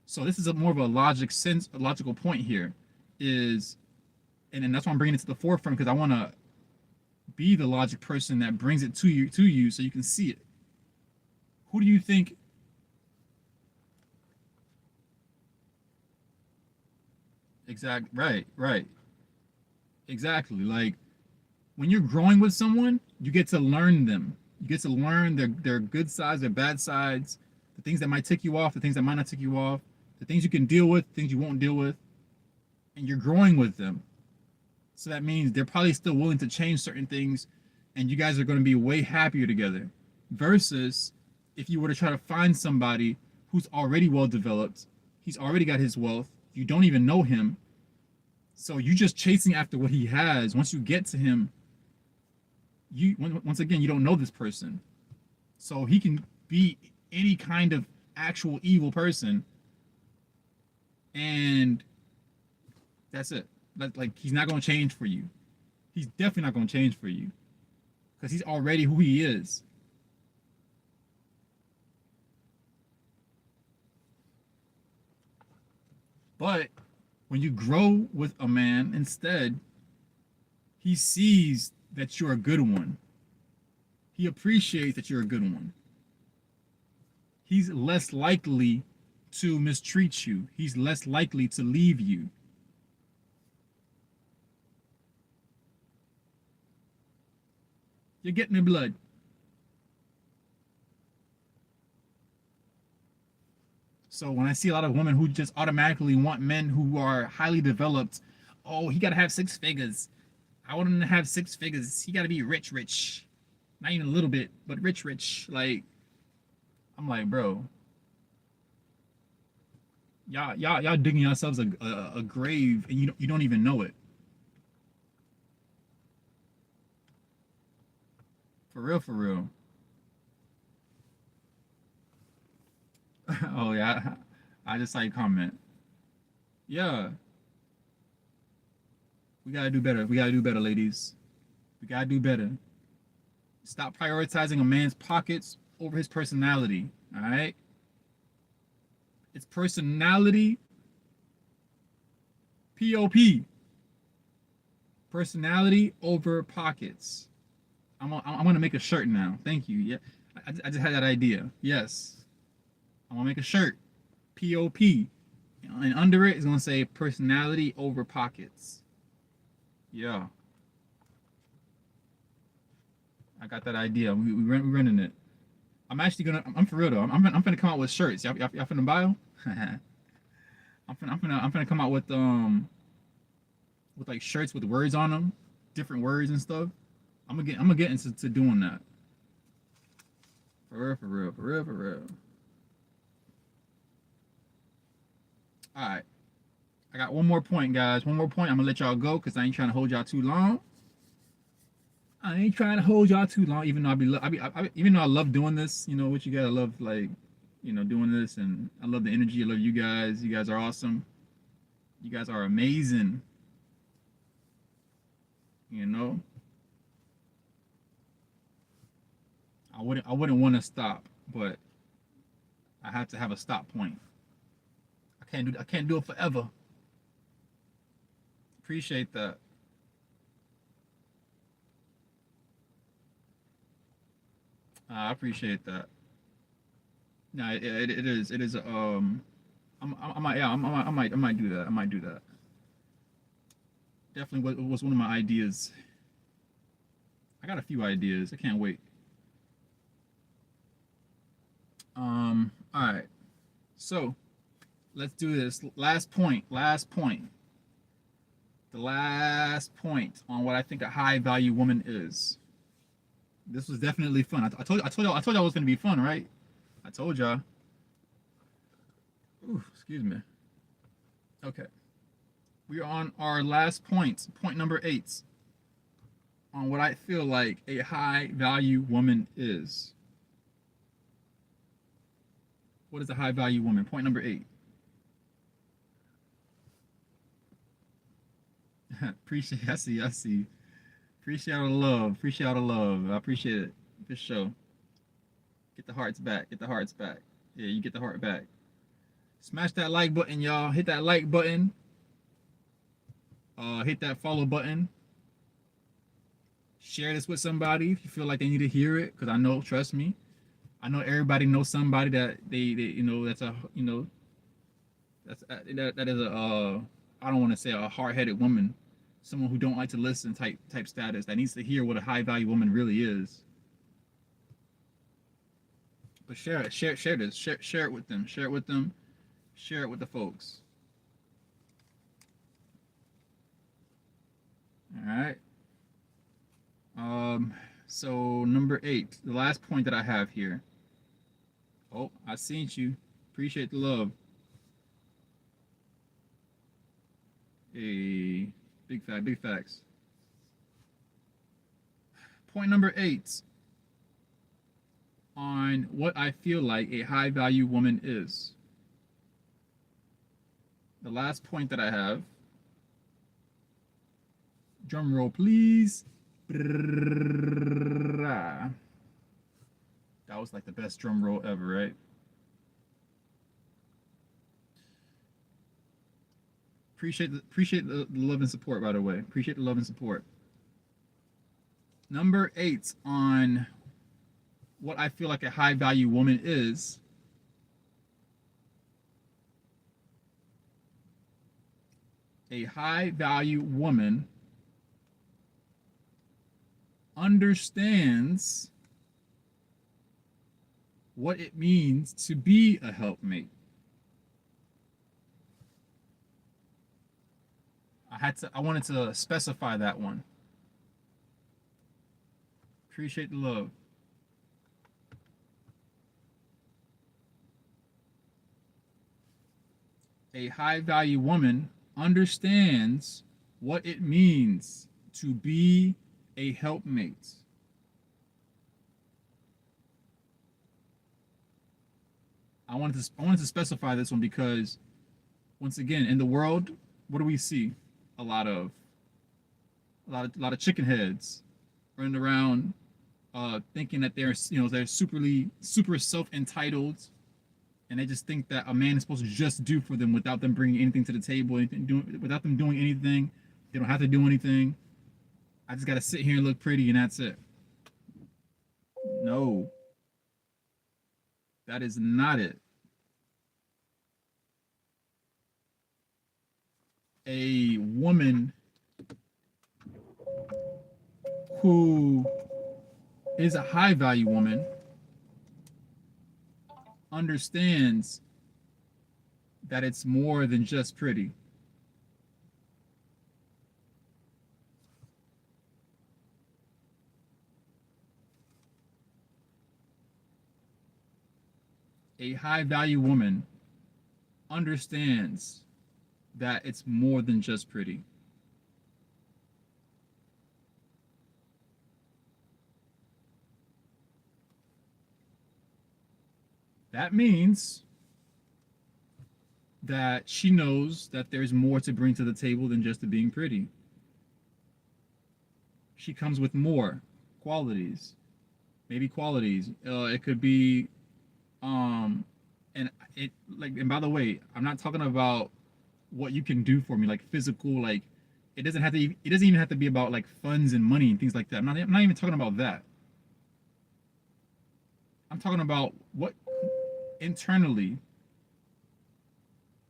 So this is more of a logical point here, is, and that's why I'm bringing it to the forefront, because I want to be the logic person that brings it to you so you can see it. Who do you think? Exactly. Right. Right. Exactly. Like when you're growing with someone, you get to learn them. You get to learn their good sides, their bad sides, the things that might tick you off, the things that might not tick you off, the things you can deal with, things you won't deal with, and you're growing with them. So that means they're probably still willing to change certain things, and you guys are going to be way happier together. Versus if you were to try to find somebody who's already well developed, he's already got his wealth, you don't even know him, so you just chasing after what he has. Once you get to him, you once again you don't know this person, so he can be any kind of actual evil person, and that's it. Like he's not going to change for you. He's definitely not going to change for you because he's already who he is. But when you grow with a man, instead, he sees that you're a good one. He appreciates that you're a good one. He's less likely to mistreat you. He's less likely to leave you. You're getting the blood. So when I see a lot of women who just automatically want men who are highly developed, oh, he got to have 6 figures. I want him to have 6 figures. He got to be rich, rich. Not even a little bit, but rich, rich. Like, I'm like, bro, y'all digging yourselves a grave and you don't even know it. For real, for real. Oh yeah, I just like comment. Yeah, we gotta do better. We gotta do better, ladies. We gotta do better. Stop prioritizing a man's pockets over his personality. All right, it's personality. POP. Personality over pockets. I'm gonna make a shirt now. Thank you. Yeah, I just had that idea. Yes, I'm gonna make a shirt. POP. And under it is gonna say personality over pockets. Yeah, I got that idea. We're running it. I'm actually gonna. I'm for real though. I'm gonna come out with shirts. Y'all finna buy them? I'm finna come out with like shirts with words on them, different words and stuff. I'm gonna get into doing that. For real, for real, for real, for real. All right, I got one more point, guys. One more point. I'm gonna let y'all go because I ain't trying to hold y'all too long. I ain't trying to hold y'all too long, even though even though I love doing this. You know what you guys, I love like, doing this, and I love the energy. I love you guys. You guys are awesome. You guys are amazing. You know, I wouldn't want to stop, but I have to have a stop point. I can't do it forever. Appreciate that. I appreciate that. No, it is. I might, yeah, I might do that. I might do that. Definitely was one of my ideas. I got a few ideas. I can't wait. All right. So let's do this. Last point. Last point. The last point on what I think a high value woman is. This was definitely fun. I told y'all it was gonna be fun, right? I told y'all. Ooh, excuse me. Okay. We are on our last point, point number 8, on what I feel like a high value woman is. What is a high value woman? Point number 8. Appreciate. I see. I see. Appreciate all the love. Appreciate all the love. I appreciate it. For sure. Get the hearts back. Get the hearts back. Yeah, you get the heart back. Smash that like button, y'all. Hit that like button. Hit that follow button. Share this with somebody if you feel like they need to hear it. Because I know, trust me, I know everybody knows somebody that they that's a that's that is a I don't want to say a hard-headed woman, someone who don't like to listen type status that needs to hear what a high value woman really is. But share it, share this, share it with them, share it with them, share it with the folks. All right. So number 8, the last point that I have here. Oh, I seen you. Appreciate the love. Hey, big facts. Point number 8 on what I feel like a high value woman is. The last point that I have. Drum roll, please. That was like the best drum roll ever, right? Appreciate the love and support, by the way. Appreciate the love and support. Number 8 on what I feel like a high value woman is. A high value woman understands what it means to be a helpmate. I wanted to specify that one. Appreciate the love. A high value woman understands what it means to be a helpmate. I wanted to specify this one because once again, in the world, what do we see? A lot of chicken heads running around thinking that they're super self-entitled, and they just think that a man is supposed to just do for them without them bringing anything to the table, without them doing anything. They don't have to do anything. I just got to sit here and look pretty, and that's it. No, that is not it. A woman who is a high value woman understands that it's more than just pretty. A high value woman understands that it's more than just pretty. That means that she knows that there's more to bring to the table than just being pretty. She comes with more qualities, maybe qualities. It could be, and it like, and by the way, I'm not talking about what you can do for me, like physical, like it doesn't have to. It doesn't even have to be about like funds and money and things like that. I'm not even talking about that. I'm talking about what internally,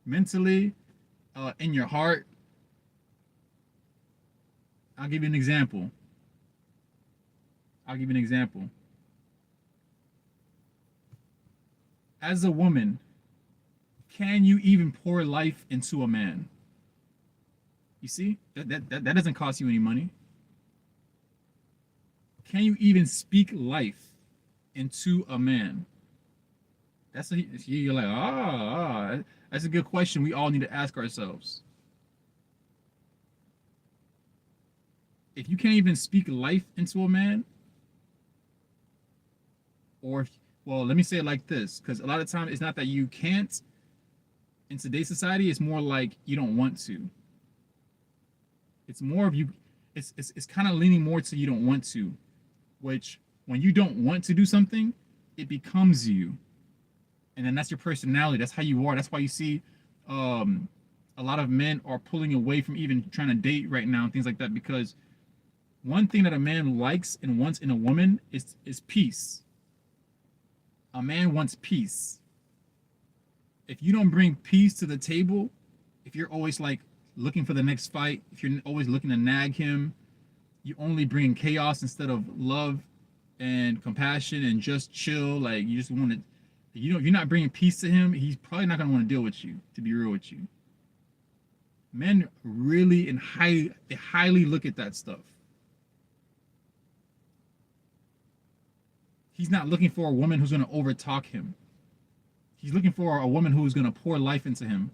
mentally, in your heart. I'll give you an example. I'll give you an example. As a woman, can you even pour life into a man? You see, that doesn't cost you any money. Can you even speak life into a man? You're like, that's a good question we all need to ask ourselves. If you can't even speak life into a man, or well, let me say it like this, because a lot of times it's not that you can't. In today's society, it's more like you don't want to. It's more of you. It's kind of leaning more to you don't want to, which when you don't want to do something, it becomes you, and then that's your personality. That's how you are. That's why you see a lot of men are pulling away from even trying to date right now and things like that, because one thing that a man likes and wants in a woman is peace. A man wants peace. If you don't bring peace to the table, if you're always like looking for the next fight, if you're always looking to nag him, you only bring chaos instead of love and compassion and just chill. Like you just want to, if you're not bringing peace to him, he's probably not gonna want to deal with you. To be real with you, men really and they highly look at that stuff. He's not looking for a woman who's gonna overtalk him. He's looking for a woman who's gonna pour life into him.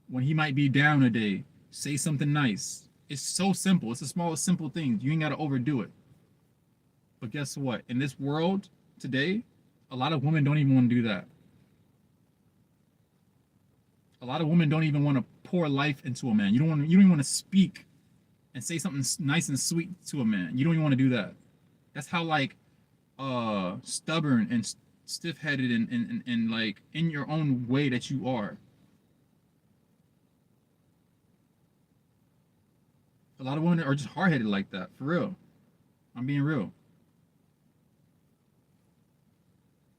When he might be down a day, say something nice. It's so simple. It's the smallest simple things. You ain't gotta overdo it. But guess what? In this world today, a lot of women don't even want to do that. A lot of women don't even want to pour life into a man. You don't even want to speak and say something nice and sweet to a man. You don't even want to do that. That's how like stubborn and stiff-headed and like in your own way that you are. A lot of women are just hard-headed like that, for real. I'm being real.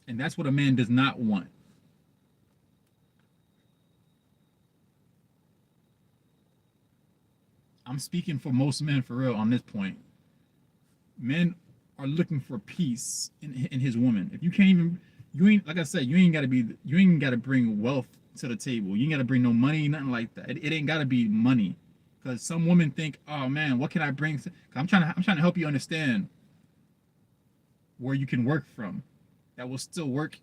And that's what a man does not want. I'm speaking for most men for real on this point. Men are looking for peace in his woman. If you can't even, you ain't, like I said, you ain't gotta bring wealth to the table. You ain't gotta bring no money, nothing like that. It ain't gotta be money. Because some women think, oh man, what can I bring? I'm trying to help you understand where you can work from that will still work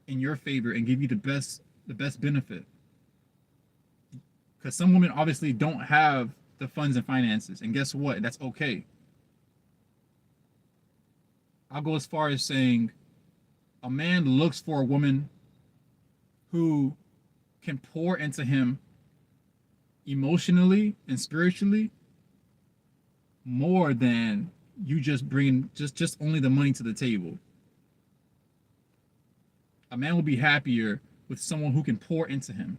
in your favor and give you the best benefit. Because some women obviously don't have the funds and finances, and guess what? That's okay. I'll go as far as saying a man looks for a woman who can pour into him emotionally and spiritually more than you just bring just only the money to the table. A man will be happier with someone who can pour into him.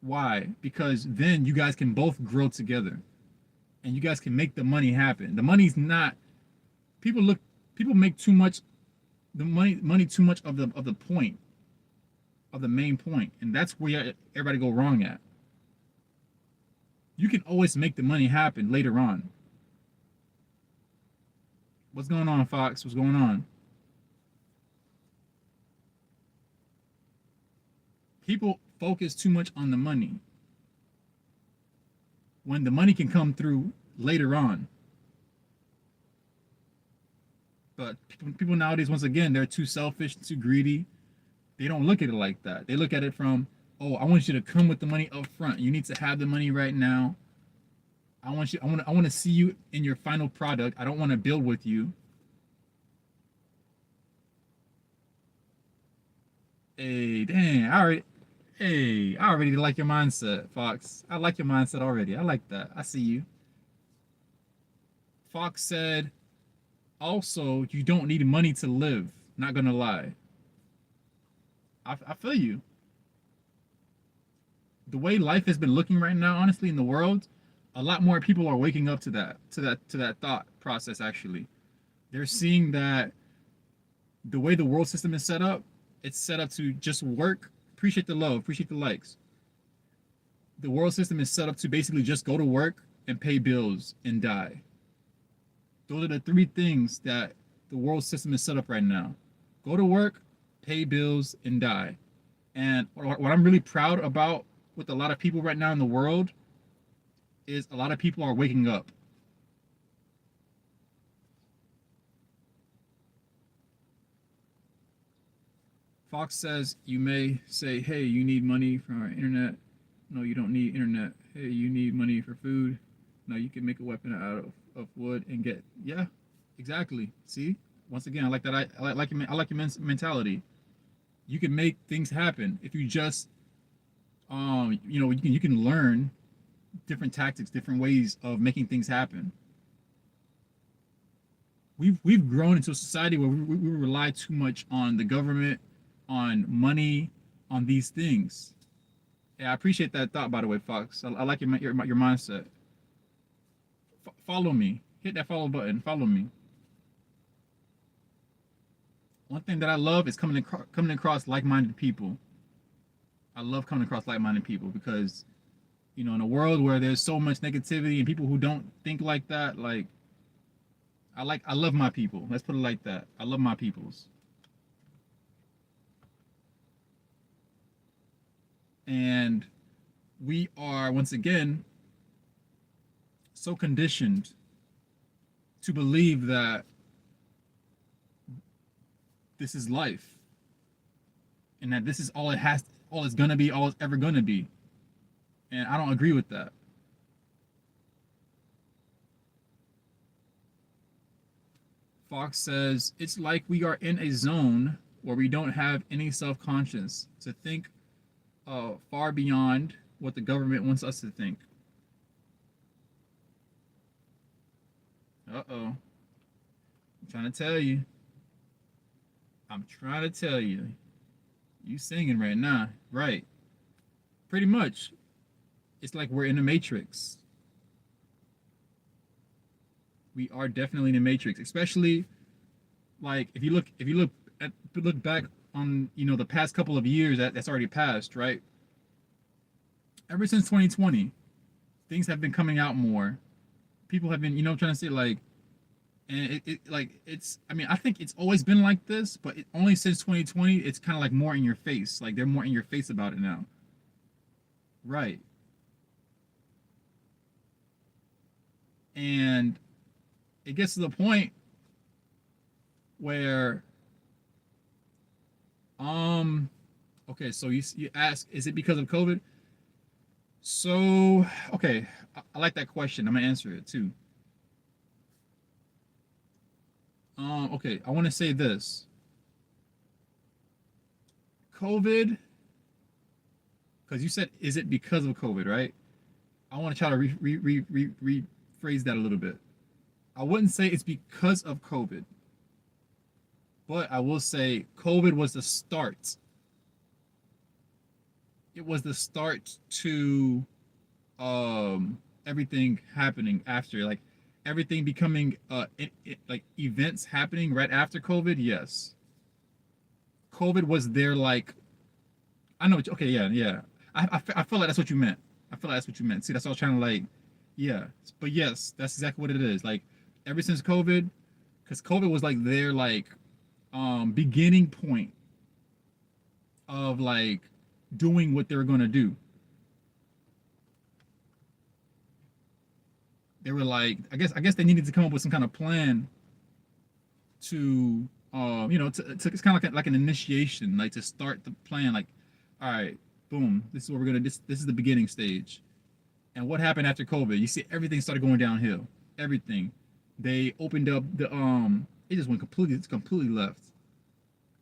Why? Because then you guys can both grow together and you guys can make the money happen. The money's not, people make too much, the money too much of the point, of the main point. And that's where everybody go wrong at. You can always make the money happen later on. What's going on, Fox? What's going on? People focus too much on the money when the money can come through later on. But people nowadays, once again, they're too selfish, too greedy. They don't look at it like that. They look at it from, oh, I want you to come with the money up front. You need to have the money right now. I want to see you in your final product. I don't want to build with you. Hey, dang, I already like your mindset, Fox. I like your mindset already. I like that. I see you. Fox said, also, you don't need money to live. Not gonna lie. I feel you. The way life has been looking right now, honestly, in the world, a lot more people are waking up to that thought process. Actually, they're seeing that the way the world system is set up, it's set up to just work, appreciate the love, appreciate the likes. The world system is set up to basically just go to work and pay bills and die. Those are the three things that the world system is set up right now. Go to work, pay bills, and die. And what I'm really proud about with a lot of people right now in the world is a lot of people are waking up. Fox says, you may say, hey, you need money from our internet. No, you don't need internet. Hey, you need money for food. No, you can make a weapon out of wood and get, yeah, exactly. See, once again, I like that. I like your mentality. You can make things happen if you just, you can learn different tactics, different ways of making things happen. We've grown into a society where we rely too much on the government, on money, on these things. Yeah, I appreciate that thought, by the way, Fox. I like your mindset. Follow me. Hit that follow button. Follow me. One thing that I love is coming across like-minded people. I love coming across like-minded people because in a world where there's so much negativity and people who don't think like that, like I love my people. Let's put it like that. I love my peoples. And we are once again so conditioned to believe that this is life and that this is all it's gonna be, all it's ever gonna be. And I don't agree with that. Fox says it's like we are in a zone where we don't have any self-conscience to think far beyond what the government wants us to think. Uh-oh. I'm trying to tell you. I'm trying to tell you. You singing right now. Right. Pretty much. It's like we're in the Matrix. We are definitely in the Matrix, especially like if you look back on the past couple of years that's already passed, right? Ever since 2020, things have been coming out more. People have been trying to say like, and like it's I mean I think it's always been like this, but only since 2020 it's kind of like more in your face. Like they're more in your face about it now. Right. And it gets to the point where um okay, so you ask, is it because of COVID? So okay, I like that question. I'm gonna answer it too. Okay, I want to say this. COVID, because you said, is it because of COVID, right? I want to try to rephrase that a little bit. I wouldn't say it's because of COVID, but I will say COVID was the start. It was the start to everything happening after, like everything becoming like events happening right after COVID. Yes, COVID was there. Like I know. Okay, yeah, yeah. I feel like that's what you meant. I feel like that's what you meant. See, that's what I was trying to like. Yeah, but yes, that's exactly what it is. Like ever since COVID, because COVID was like their like beginning point of like doing what they were gonna do. They were like, I guess they needed to come up with some kind of plan to it's kind of like an initiation, like to start the plan. Like, all right, boom, this is what we're gonna. This is the beginning stage. And what happened after COVID? You see, everything started going downhill. Everything. They opened up the It just went completely. It's completely left.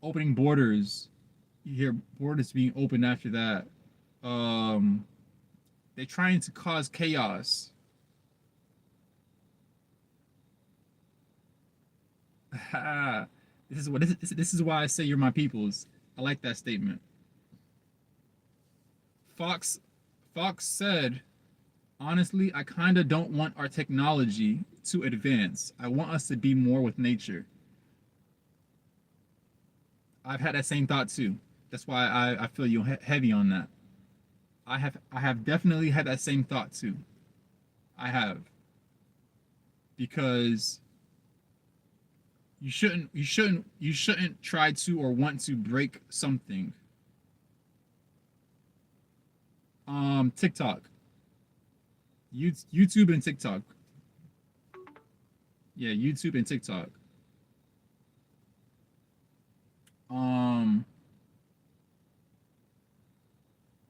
Opening borders. You hear borders being opened after that. Um, they're trying to cause chaos. This is why I say you're my peoples. I like that statement. Fox Fox said, honestly, I kind of don't want our technology to advance. I want us to be more with nature. I've had that same thought too. That's why I feel you heavy on that. I have definitely had that same thought too. I have, because you shouldn't try to or want to break something. TikTok, YouTube and TikTok. Yeah, YouTube and TikTok. Um,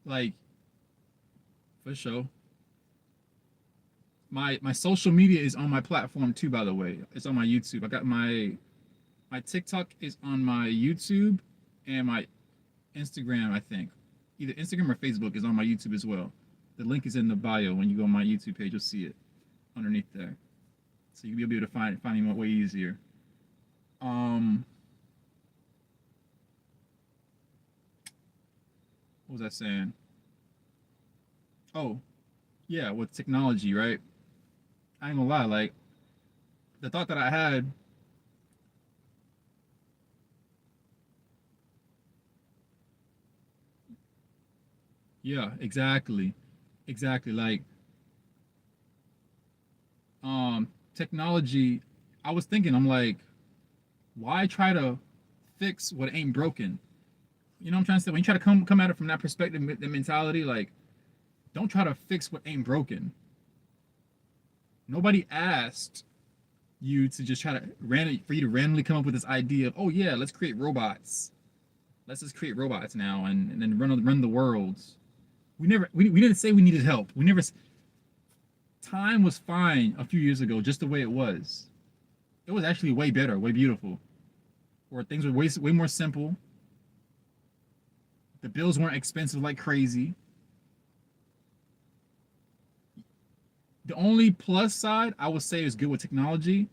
like for sure. My social media is on my platform too. By the way, it's on my YouTube. I got my TikTok is on my YouTube, and my Instagram. I think either Instagram or Facebook is on my YouTube as well. The link is in the bio. When you go on my YouTube page, you'll see it underneath there, so you'll be able to find me way easier. Um, what was I saying? Oh, yeah, with technology, right? I ain't gonna lie, like the thought that I had. Yeah, exactly. Exactly. Like technology, I was thinking, I'm like, why try to fix what ain't broken? You know what I'm trying to say? When you try to come at it from that perspective, the mentality, like, don't try to fix what ain't broken. Nobody asked you to just try to for you to randomly come up with this idea of, oh yeah, let's create robots. Let's just create robots now and then run the worlds. We didn't say we needed help. We never time was fine a few years ago, just the way it was. It was actually way better, way beautiful. Where things were way more simple. The bills weren't expensive like crazy. The only plus side I would say is good with technology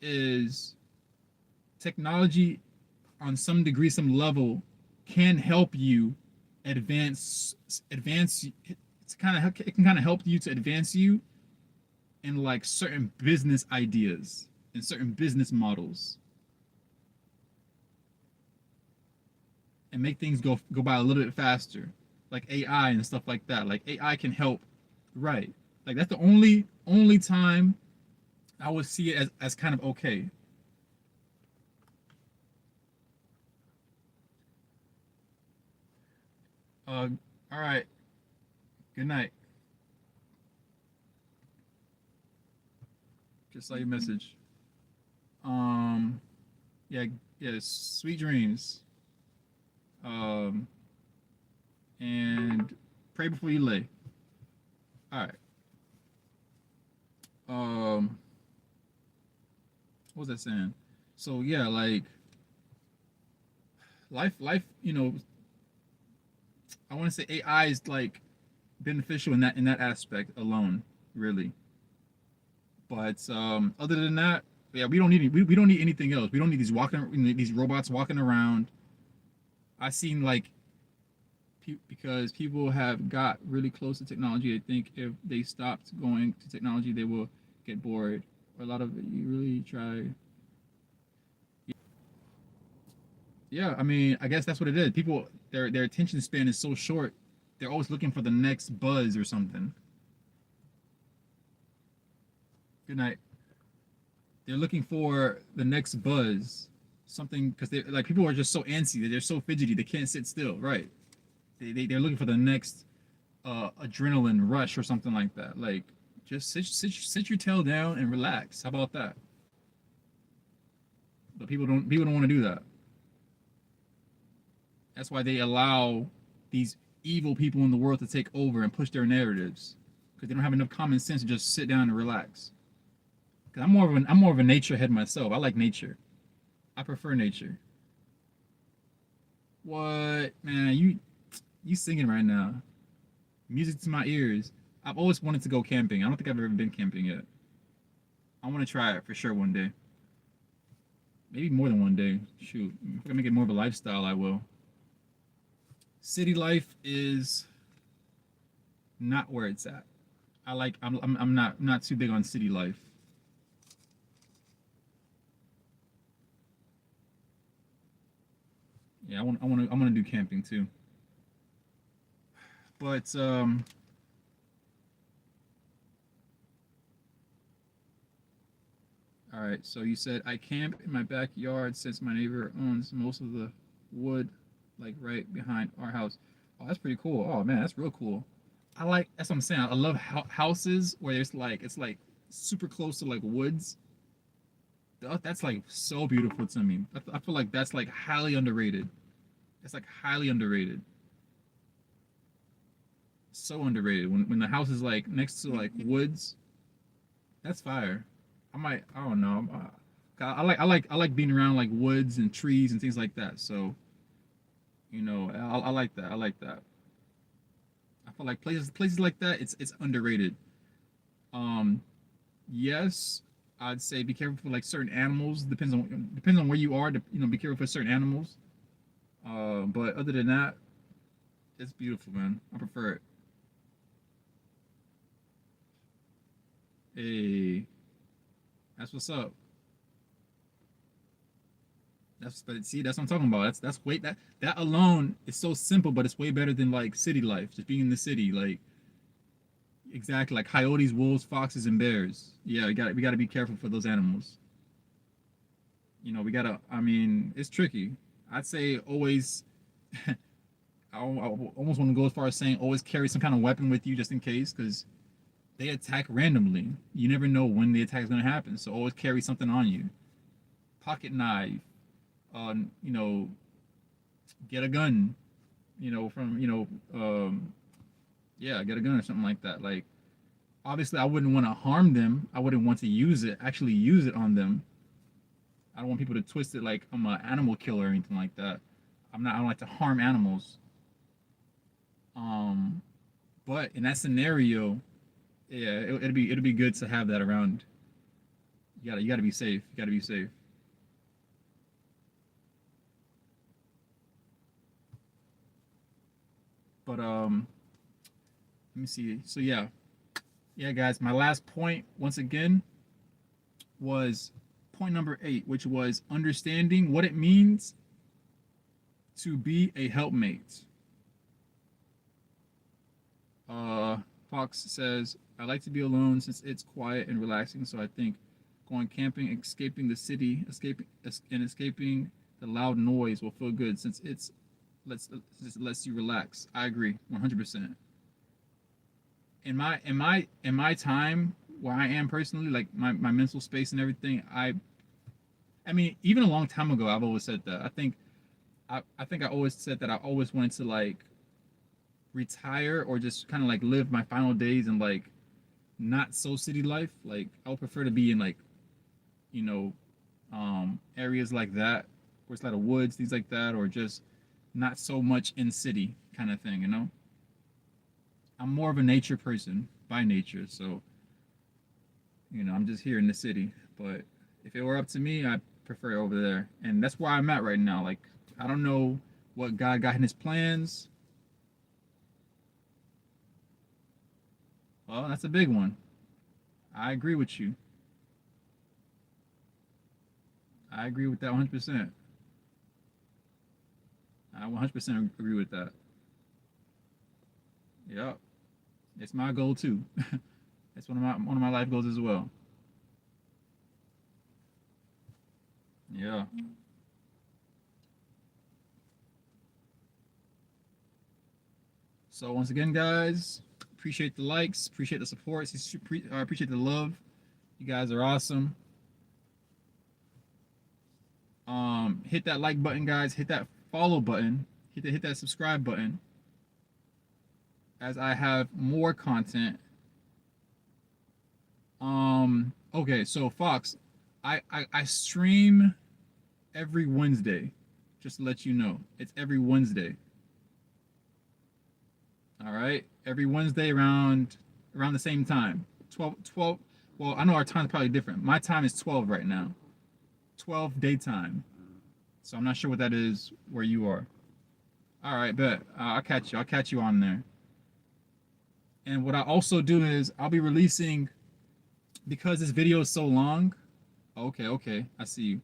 is technology on some degree, some level, can help you advance. It's kind of it can kind of help you to advance you in like certain business ideas and certain business models and make things go by a little bit faster, like AI and stuff like that. Like AI can help, right? Like that's the only time I would see it as kind of okay. Uh, all right. Good night. Just saw your message. Um, yeah, yeah. Sweet dreams. Um, and pray before you lay. All right. Um, what was that saying? So yeah, like life. I want to say AI is like beneficial in that aspect alone, really. But other than that, yeah, we don't need anything else. We don't need these robots walking around. I seen like because people have got really close to technology. I think if they stopped going to technology, they will get bored. Or a lot of it, you really try. Yeah, I mean, I guess that's what it is. People, their attention span is so short. They're always looking for the next buzz or something. Good night. They're looking for the next buzz, something because they like people are just so antsy that they're so fidgety they can't sit still. Right? They're looking for the next adrenaline rush or something like that. Like just sit your tail down and relax. How about that? But people don't want to do that. That's why they allow these evil people in the world to take over and push their narratives because they don't have enough common sense to just sit down and relax. Because I'm more of a nature head myself. I like nature. I prefer nature. What man? You singing right now? Music to my ears. I've always wanted to go camping. I don't think I've ever been camping yet. I want to try it for sure one day. Maybe more than one day. Shoot, if I can make it more of a lifestyle, I will. City life is not where it's at. I'm not too big on city life. Yeah, I want to do camping too. But all right. So you said I camp in my backyard since my neighbor owns most of the wood, like right behind our house. Oh, that's pretty cool. Oh man, that's real cool. That's what I'm saying. I love houses where there's like it's like super close to like woods. That's like so beautiful to me. I feel like that's like highly underrated. It's like highly underrated. So underrated. When the house is like next to like woods, that's fire. I don't know. I like being around like woods and trees and things like that. So I like that. I like that. I feel like places like that, it's underrated. Um, yes, I'd say be careful for like certain animals. Depends on where you are. To, be careful for certain animals. But other than that, it's beautiful, man. I prefer it. Hey, that's what's up. But see, that's what I'm talking about. That's way that alone is so simple, but it's way better than like city life, just being in the city. Like exactly like coyotes, wolves, foxes, and bears. Yeah, we gotta be careful for those animals. We gotta. I mean, it's tricky. I'd say always. I almost want to go as far as saying always carry some kind of weapon with you just in case, because they attack randomly. You never know when the attack is gonna happen, so always carry something on you. Pocket knife. Uh, you know, get a gun. From yeah, get a gun or something like that. Like obviously, I wouldn't want to harm them. I wouldn't want to actually use it on them. I don't want people to twist it like I'm an animal killer or anything like that. I'm not. I don't like to harm animals. Um, but in that scenario, yeah, it'll be good to have that around. You gotta be safe. You gotta be safe. But let me see. So yeah, guys. My last point once again was point number 8, which was understanding what it means to be a helpmate. Uh, Fox says, I like to be alone since it's quiet and relaxing. So I think going camping, escaping the city, escaping the loud noise will feel good since lets it lets you relax. I agree, 100%. In my time where I am personally, like my mental space and everything, I mean, even a long time ago, I've always said that. I think I always said that I always wanted to like retire or just kind of like live my final days in like not so city life. Like I would prefer to be in like you know areas like that where it's a lot of woods, things like that, or just not so much in city kind of thing. I'm more of a nature person by nature, so I'm just here in the city. But if it were up to me, I prefer over there, and that's where I'm at right now. Like I don't know what God got in His plans. Well, that's a big one. I agree with you. I agree with that 100%. I 100% agree with that. Yep, it's my goal too. It's one of my life goals as well. Yeah. So once again, guys, appreciate the likes, appreciate the support, appreciate the love. You guys are awesome. Hit that like button, guys. Hit that follow button. Hit that subscribe button. As I have more content. Okay, so Fox, I stream every Wednesday. Just to let you know, it's every Wednesday. All right, every Wednesday around the same time. 12. Well, I know our time's probably different. My time is 12 right now. 12 daytime. So I'm not sure what that is where you are. All right, bet. I'll catch you. I'll catch you on there. And what I also do is I'll be releasing because this video is so long. Okay, okay, I see you.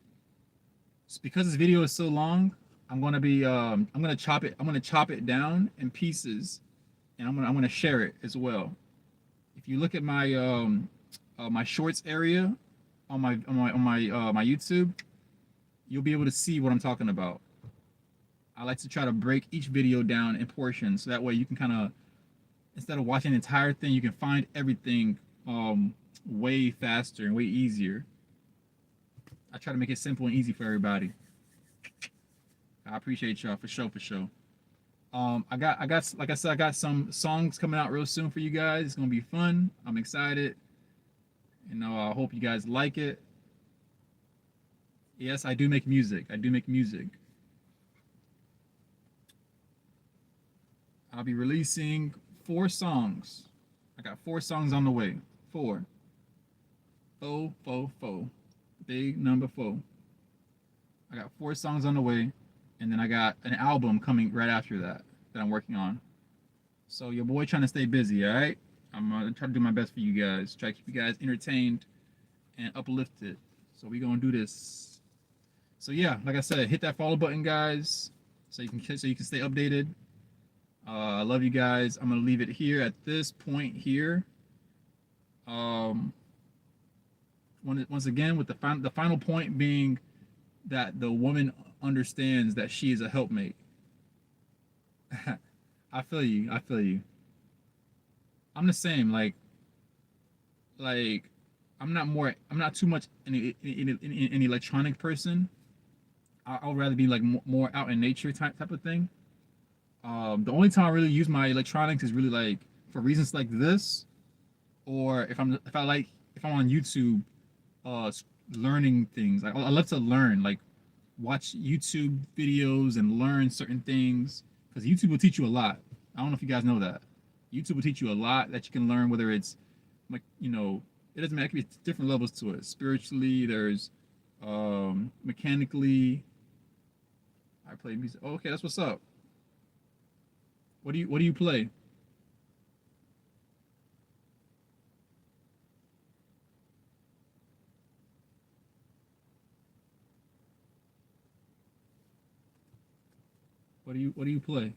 Because this video is so long, I'm gonna chop it. I'm gonna chop it down in pieces, and I'm gonna share it as well. If you look at my shorts area on my YouTube, you'll be able to see what I'm talking about. I like to try to break each video down in portions, so that way you can kind of, instead of watching the entire thing, you can find everything way faster and way easier. I try to make it simple and easy for everybody. I appreciate y'all for sure, for sure. I got, like I said, I got some songs coming out real soon for you guys. It's gonna be fun. I'm excited. I hope you guys like it. Yes, I do make music. I do make music. I'll be releasing 4 songs. I got 4 songs on the way. Four. Four, four, four. Big number 4. I got 4 songs on the way, and then I got an album coming right after that I'm working on. So your boy trying to stay busy, all right? I'm gonna try to do my best for you guys. Try to keep you guys entertained and uplifted. So we gonna do this. So yeah, like I said, hit that follow button, guys, so you can stay updated. I love you guys. I'm gonna leave it here at this point here. Um, once again, with the final point being that the woman understands that she is a helpmate. I feel you. I feel you. I'm the same. Like I'm not too much an electronic person. I'll rather be like more out in nature type of thing. The only time I really use my electronics is really like for reasons like this, or if I'm on YouTube, uh, learning things. Like I love to learn, like watch YouTube videos and learn certain things because YouTube will teach you a lot. I don't know if you guys know that. YouTube will teach you a lot that you can learn, whether it's like it doesn't matter. It could be different levels to it. Spiritually, there's mechanically. I play music. Oh, okay, that's what's up. What do you play? What do you play?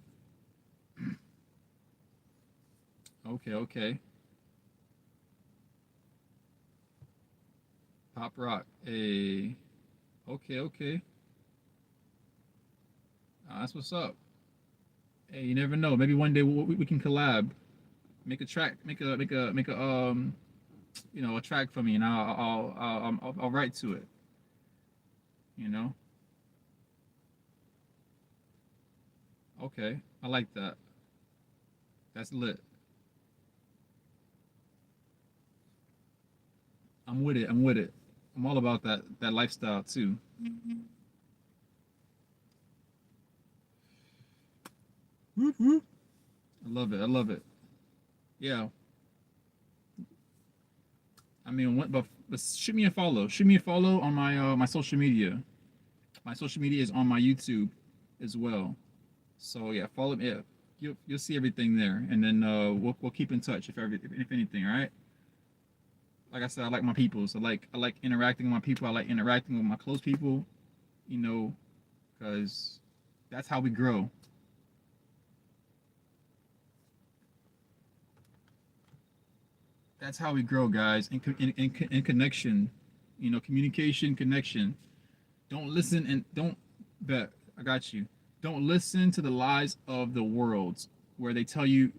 Okay, okay. Pop rock. A okay, okay. That's what's up. Hey, you never know. Maybe one day we can collab. Make a track. Make a a track for me, and I'll write to it. You know. Okay, I like that. That's lit. I'm with it. I'm with it. I'm all about that lifestyle too. Whoop, whoop. I love it. I love it. Yeah. I mean, but shoot me a follow. Shoot me a follow on my social media. My social media is on my YouTube as well. So yeah, follow me. Yeah, you'll see everything there, and then we'll keep in touch if anything. All right. Like I said, I like my people. So I like interacting with my people. I like interacting with my close people. You know, because that's how we grow. That's how we grow, guys. In connection, communication, connection. Don't listen and don't bet. I got you. Don't listen to the lies of the world where they tell you.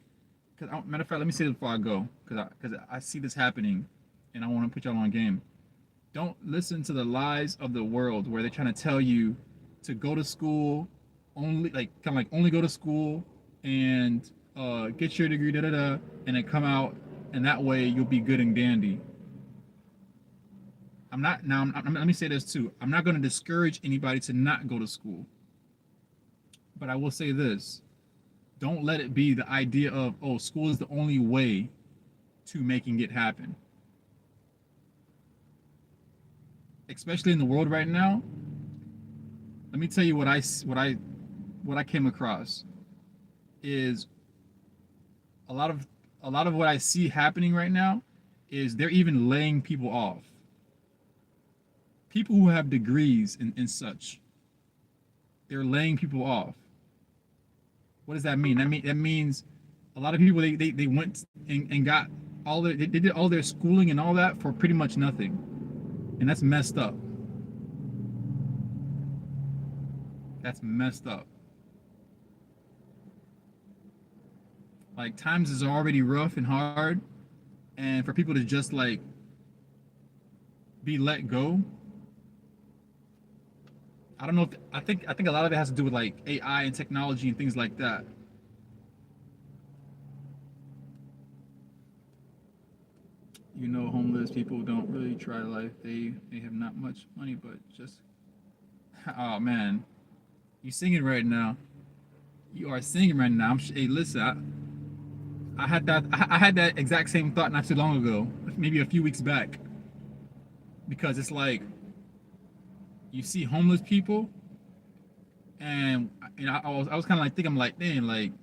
Matter of fact, let me say this before I go, because I see this happening, and I want to put y'all on game. Don't listen to the lies of the world where they're trying to tell you to go to school, only like kind of like only go to school and get your degree, da da da, and then come out, and that way you'll be good and dandy. I'm not now. Let me say this too. I'm not going to discourage anybody to not go to school, but I will say this: don't let it be the idea of school is the only way to making it happen. Especially in the world right now. Let me tell you what I came across is a lot of what I see happening right now is they're even laying people off. People who have degrees and such, they're laying people off. What does that mean? That means a lot of people they went and got they did all their schooling and all that for pretty much nothing. And that's messed up. That's messed up. Like times is already rough and hard, and for people to just like be let go. I don't know if I think a lot of it has to do with like AI and technology and things like that. Homeless people don't really try life. They have not much money, but just oh man, you singing right now. You are singing right now. Hey, listen, I had that exact same thought not too long ago, maybe a few weeks back, because it's like you see homeless people, and I was kind of like thinking, I'm like, dang, like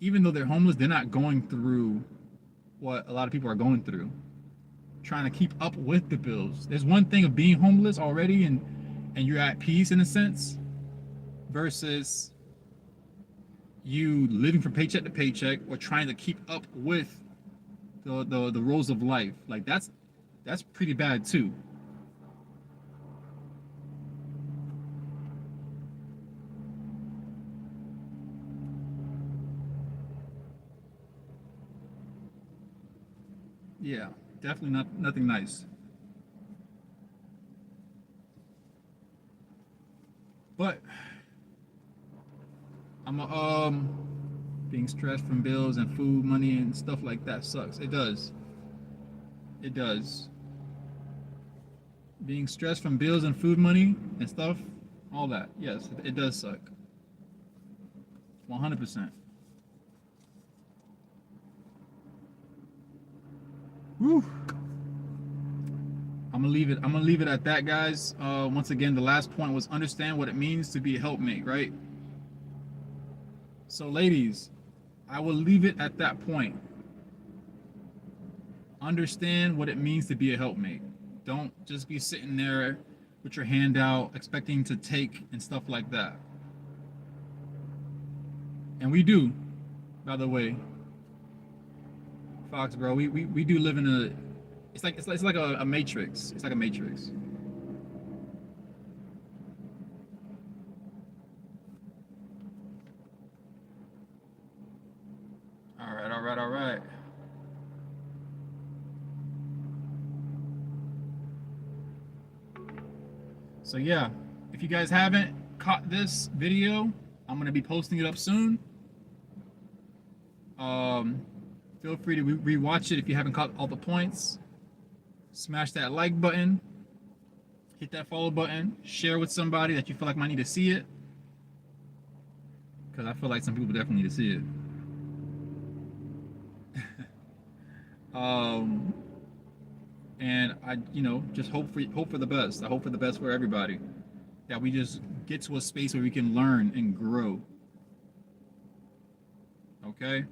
even though they're homeless, they're not going through what a lot of people are going through, trying to keep up with the bills. There's one thing of being homeless already, and and you're at peace in a sense, versus you living from paycheck to paycheck or trying to keep up with the roles of life. Like that's pretty bad too. Yeah, definitely nothing nice. But I'm being stressed from bills and food money and stuff like that sucks. It does. It does. Being stressed from bills and food money and stuff, all that. Yes, it does suck. 100%. Woo. I'm gonna leave it at that, guys. Once again, the last point was understand what it means to be a helpmate, right? So, ladies, I will leave it at that point. Understand what it means to be a helpmate. Don't just be sitting there with your hand out, expecting to take and stuff like that. And we do, by the way, Fox, bro. We do live in a. It's like a matrix. It's like a matrix. All right, all right, all right. So yeah, if you guys haven't caught this video, I'm gonna be posting it up soon. Um, Feel free to rewatch it if you haven't caught all the points. Smash that like button, hit that follow button, share with somebody that you feel like might need to see it, because I feel like some people definitely need to see it. um, and I, just hope for the best. I hope for the best for everybody. That we just get to a space where we can learn and grow. Okay,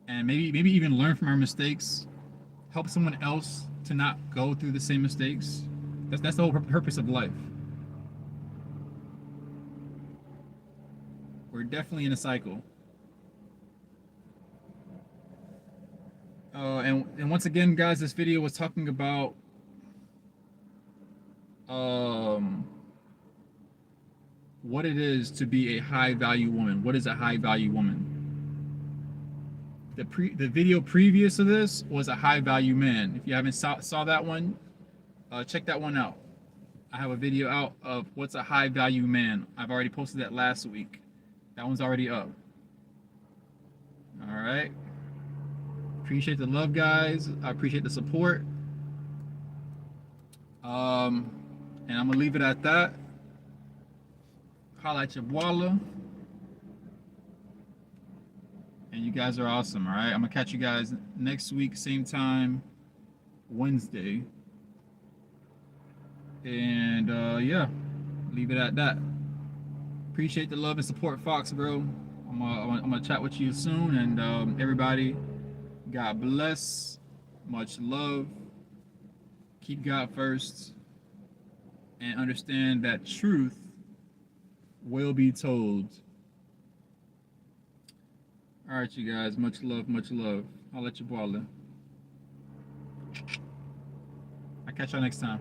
and maybe even learn from our mistakes, help someone else to not go through the same mistakes. That's the whole purpose of life. We're definitely in a cycle. And once again, guys, this video was talking about what it is to be a high value woman. What is a high value woman? The video previous to this was a high value man. If you haven't saw that one, check that one out. I have a video out of what's a high value man. I've already posted that last week. That one's already up. All right. Appreciate the love, guys. I appreciate the support. And I'm gonna leave it at that. Holla at your boila. And you guys are awesome, all right? I'm gonna catch you guys next week, same time, Wednesday. And yeah, leave it at that. Appreciate the love and support, Fox, bro. I'm gonna chat with you soon, and everybody, God bless. Much love. Keep God first, and understand that truth will be told. All right, you guys. Much love, much love. I'll let you boil it. I'll catch y'all next time.